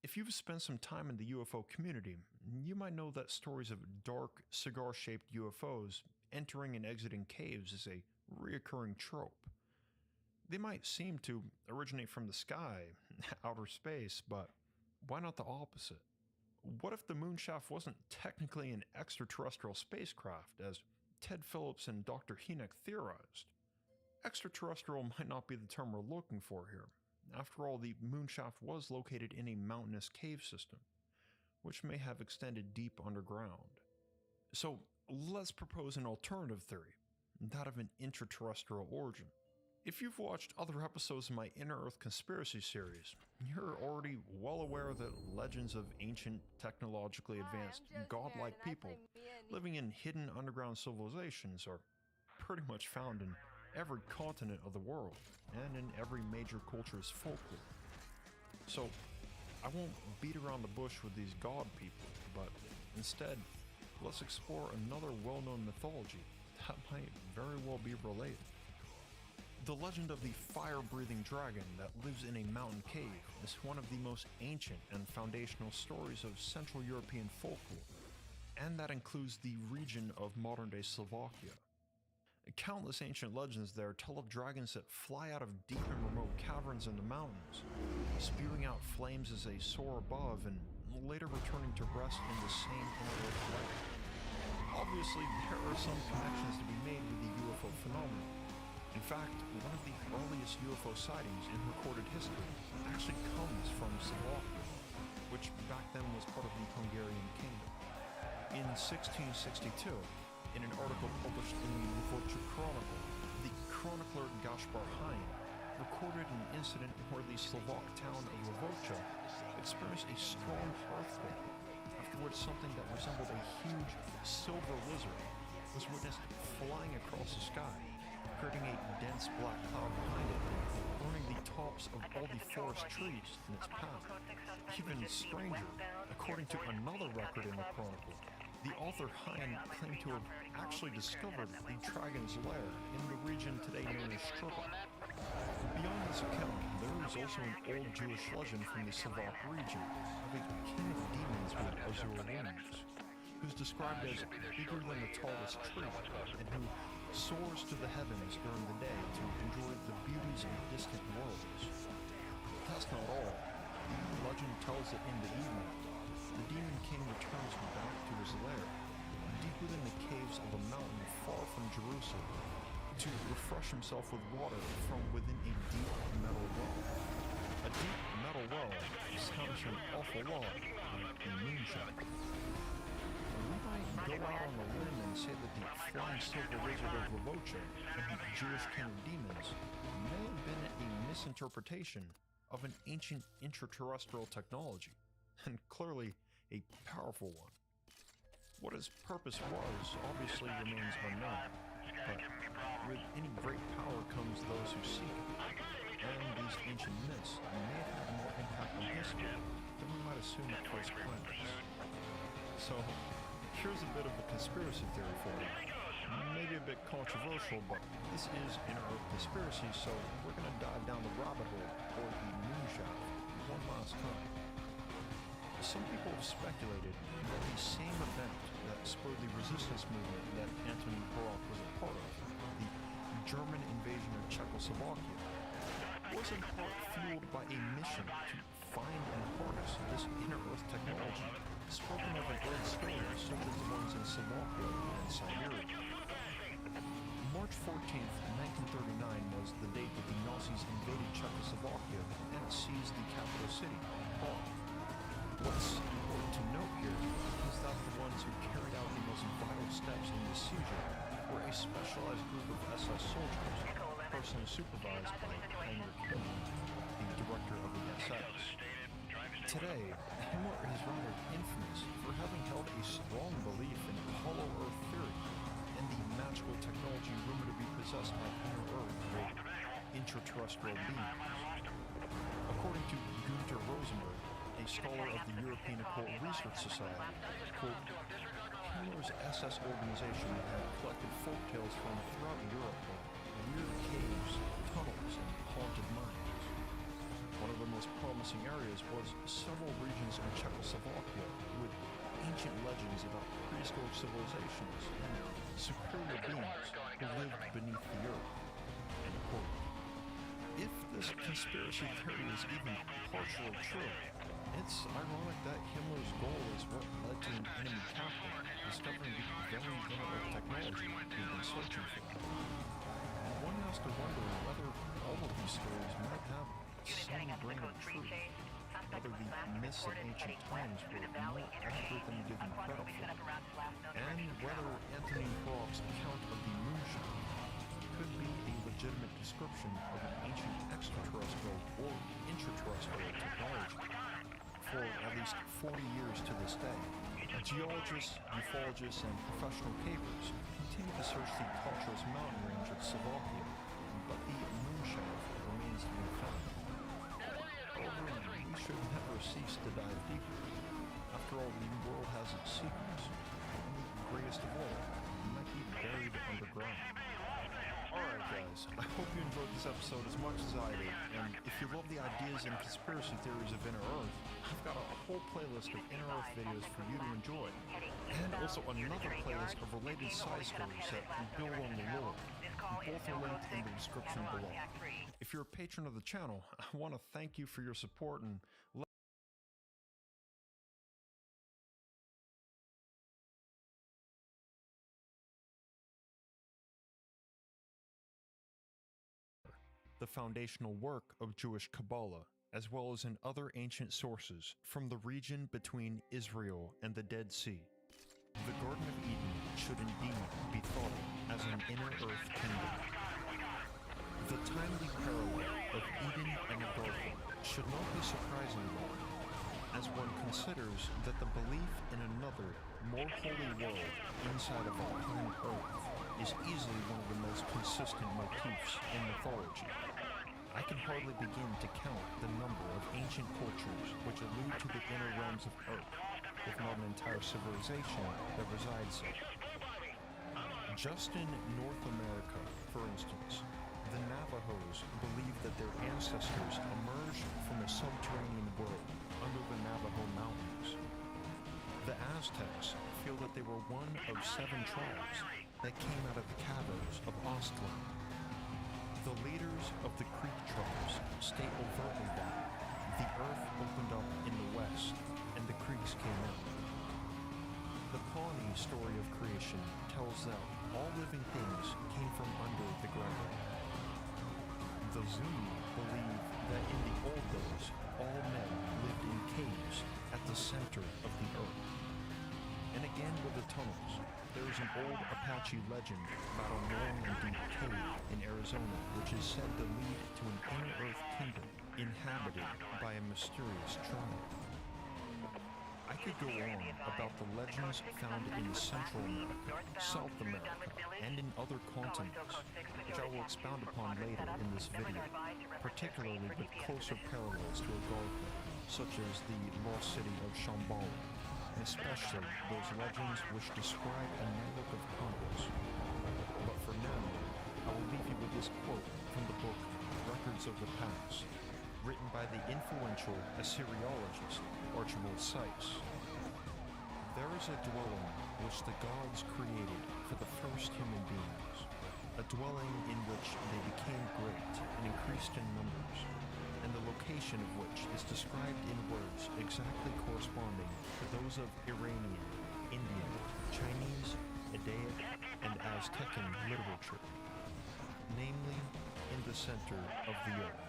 If you've spent some time in the UFO community, you might know that stories of dark, cigar-shaped UFOs entering and exiting caves is a reoccurring trope. They might seem to originate from the sky, outer space, but why not the opposite? What if the moonshaft wasn't technically an extraterrestrial spacecraft, as Ted Phillips and Dr. Hynek theorized? Extraterrestrial might not be the term we're looking for here. After all, the moonshaft was located in a mountainous cave system, which may have extended deep underground. So let's propose an alternative theory, that of an intraterrestrial origin. If you've watched other episodes of my Inner Earth Conspiracy series, you're already well aware that legends of ancient, technologically advanced, godlike people living in hidden underground civilizations are pretty much found in every continent of the world and in every major culture's folklore. So, I won't beat around the bush with these god people, but instead, let's explore another well-known mythology that might very well be related. The legend of the fire-breathing dragon that lives in a mountain cave is one of the most ancient and foundational stories of Central European folklore, and that includes the region of modern-day Slovakia. Countless ancient legends there tell of dragons that fly out of deep and remote caverns in the mountains, spewing out flames as they soar above and later returning to rest in the same inner earth layer. Obviously, there are some connections to be made with the UFO phenomenon. In fact, one of the earliest UFO sightings in recorded history actually comes from Slovakia, which back then was part of the Hungarian kingdom. In 1662, in an article published in the Lvoča Chronicle, the chronicler Gaspar Hein recorded an incident where the Slovak town of Lvoča experienced a strong earthquake, after which something that resembled a huge silver lizard was witnessed flying across the sky, creating a dense black cloud behind it, burning the tops of all the forest trees in its path. Even stranger, according to another record in the chronicle, the author Hein claimed to have actually discovered the dragon's lair in the region today known as Struggle. Beyond this account, there is also an old Jewish legend from the Slovak region of a king of demons with azure wings, who's described as bigger than the tallest tree, and who soars to the heavens during the day to enjoy the beauties of distant worlds. That's not all. The legend tells that in the evening, the demon king returns back to his lair, deep within the caves of a mountain far from Jerusalem, to refresh himself with water from within a deep metal well. A deep metal well sounds an awful lot like a moonshot. We might go out on a limb and say that the flying silver lizard of Lvoča and the Jewish king of demons may have been a misinterpretation of an ancient intraterrestrial technology, and clearly a powerful one. What its purpose was obviously remains unknown, but with any great power comes those who seek it, and these ancient myths may have had more impact on history than we might assume at first glance. So, here's a bit of a conspiracy theory for you. Maybe a bit controversial, but this is Inner Earth Conspiracy, so we're going to dive down the rabbit hole, or the moonshaft, one last time. Some people have speculated that the same event that spurred the resistance movement that Anthony Brock was a part of, the German invasion of Czechoslovakia, was in part fueled by a mission to find and harness this inner earth technology spoken of in old stories such as the ones in Slovakia and Siberia. March 14th, 1939 was the date that the Nazis invaded Czechoslovakia and seized the capital city, Prague. What's important to note here is that the ones who carried out the most vital steps in the seizure were a specialized group of SS soldiers, personally supervised by Heinrich Himmler, the director of the SS. Today, Himmler is rendered infamous for having held a strong belief in hollow earth theory and the magical technology rumored to be possessed by inner earth with intraterrestrial beings. According to Günter Rosenberg, a scholar of the European Occult Research Society, quote, Himmler's SS organization had collected folktales from throughout Europe of weird caves, tunnels, and haunted mines. One of the most promising areas was several regions in Czechoslovakia with ancient legends about prehistoric civilizations and superior beings who lived beneath the earth. End quote. If this conspiracy theory is even partially true, it's ironic that Himmler's goal is what led to an enemy captain discovering the very innovative technology we've been searching for. One has to wonder whether all of these stories might have some grain of truth, whether the myths of ancient times were more accurate than we give them credit for, and whether Anthony Brock's account of the moonshine could be a legitimate description of an ancient extraterrestrial or intraterrestrial technology. For at least 40 years to this day, geologists, ufologists, and professional cavers continue to search the tortuous mountain range of Slovakia, but the moonshaft remains to be found. However, we should never cease to dive deeper. After all, the world has its secrets, and the greatest of all might be buried underground. Alright guys, I hope you enjoyed this episode as much as I did, and if you love the ideas and conspiracy theories of Inner Earth, I've got a whole playlist of Inner Earth videos for you to enjoy, and also another playlist of related side stories that build on the lore. Both are linked in the description below. If you're a patron of the channel, I want to thank you for your support and the foundational work of Jewish Kabbalah, as well as in other ancient sources from the region between Israel and the Dead Sea. The Garden of Eden should indeed be thought of as an inner earth kingdom. The timely parallel of Eden and the garden should not be surprising though, as one considers that the belief in another, more holy world inside of our planet Earth is easily one of the most consistent motifs in mythology. I can hardly begin to count the number of ancient cultures which allude to the inner realms of Earth, if not an entire civilization that resides there. Just in North America, for instance, the Navajos believe that their ancestors emerged from a subterranean world under the Navajo Mountains. The Aztecs feel that they were one of 7 tribes that came out of the caverns of Aztlan. The leaders of the Creek tribes state overtly that the earth opened up in the west and the Creeks came out. The Pawnee story of creation tells that all living things came from under the ground. The Zuni believe that in the old days, all men lived in caves at the center of the earth. And again with the tunnels, there is an old Apache legend about a long and deep cave in Arizona which is said to lead to an inner earth kingdom inhabited by a mysterious tribe. I could go on about the legends found in Central America, South America, and in other continents, which I will expound upon later in this video, particularly with closer parallels to Agartha, such as the lost city of Shambhala, and especially those legends which describe a network of tunnels. But for now, I will leave you with this quote from the book Records of the Past, written by the influential Assyriologist Archibald Sykes. There is a dwelling which the gods created for the first human beings, a dwelling in which they became great and increased in numbers, and the location of which is described in words exactly corresponding to those of Iranian, Indian, Chinese, Eddaic, and Aztecan literature, namely in the center of the earth.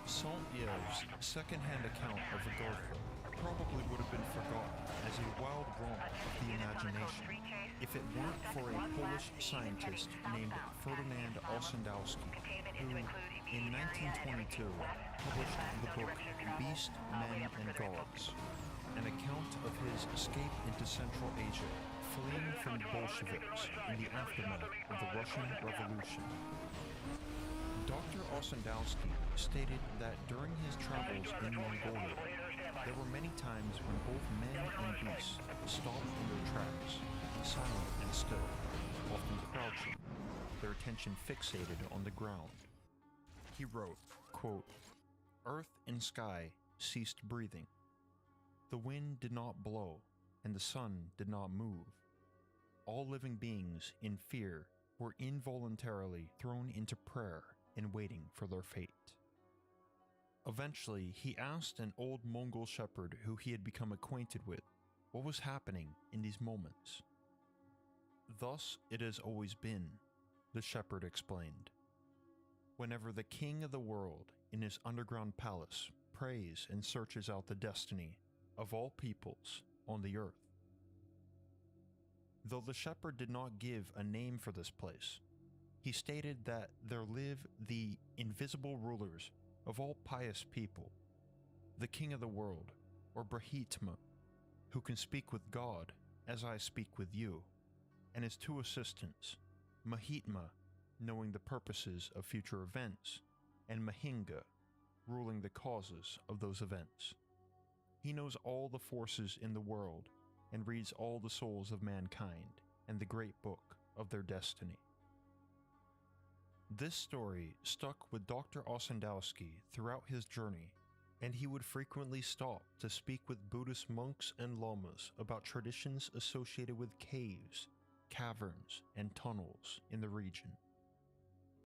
Saint-Yves' second-hand account of Agartha probably would have been forgotten as a wild romp of the imagination if it weren't for a Polish scientist named Ferdynand Ossendowski, who, in 1922, published the book Beast, Men, and Gods, an account of his escape into Central Asia, fleeing from the Bolsheviks in the aftermath of the Russian Revolution. Dr. Ossendowski stated that during his travels in Mongolia, there were many times when both men and beasts stopped in their tracks, silent and still, often crouching, their attention fixated on the ground. He wrote, quote, "Earth and sky ceased breathing. The wind did not blow, and the sun did not move. All living beings, in fear, were involuntarily thrown into prayer and waiting for their fate. Eventually, he asked an old Mongol shepherd who he had become acquainted with what was happening in these moments. "Thus it has always been," the shepherd explained. "Whenever the king of the world in his underground palace prays and searches out the destiny of all peoples on the earth." Though the shepherd did not give a name for this place, he stated that there live the invisible rulers of all pious people, the king of the world, or Brahitma, who can speak with God as I speak with you, and his two assistants, Mahitma, knowing the purposes of future events, and Mahinga, ruling the causes of those events. He knows all the forces in the world and reads all the souls of mankind and the great book of their destiny. This story stuck with Dr. Ossendowski throughout his journey, and he would frequently stop to speak with Buddhist monks and lamas about traditions associated with caves, caverns, and tunnels in the region.